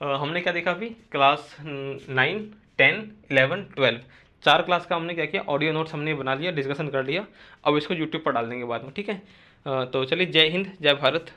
हमने क्या देखा अभी, क्लास 9, 10, 11, 12 4 क्लास का हमने क्या किया, ऑडियो नोट्स हमने बना लिया, डिस्कशन कर लिया। अब इसको यूट्यूब पर डाल देंगे बाद में, ठीक है। तो चलिए, जय हिंद, जय भारत।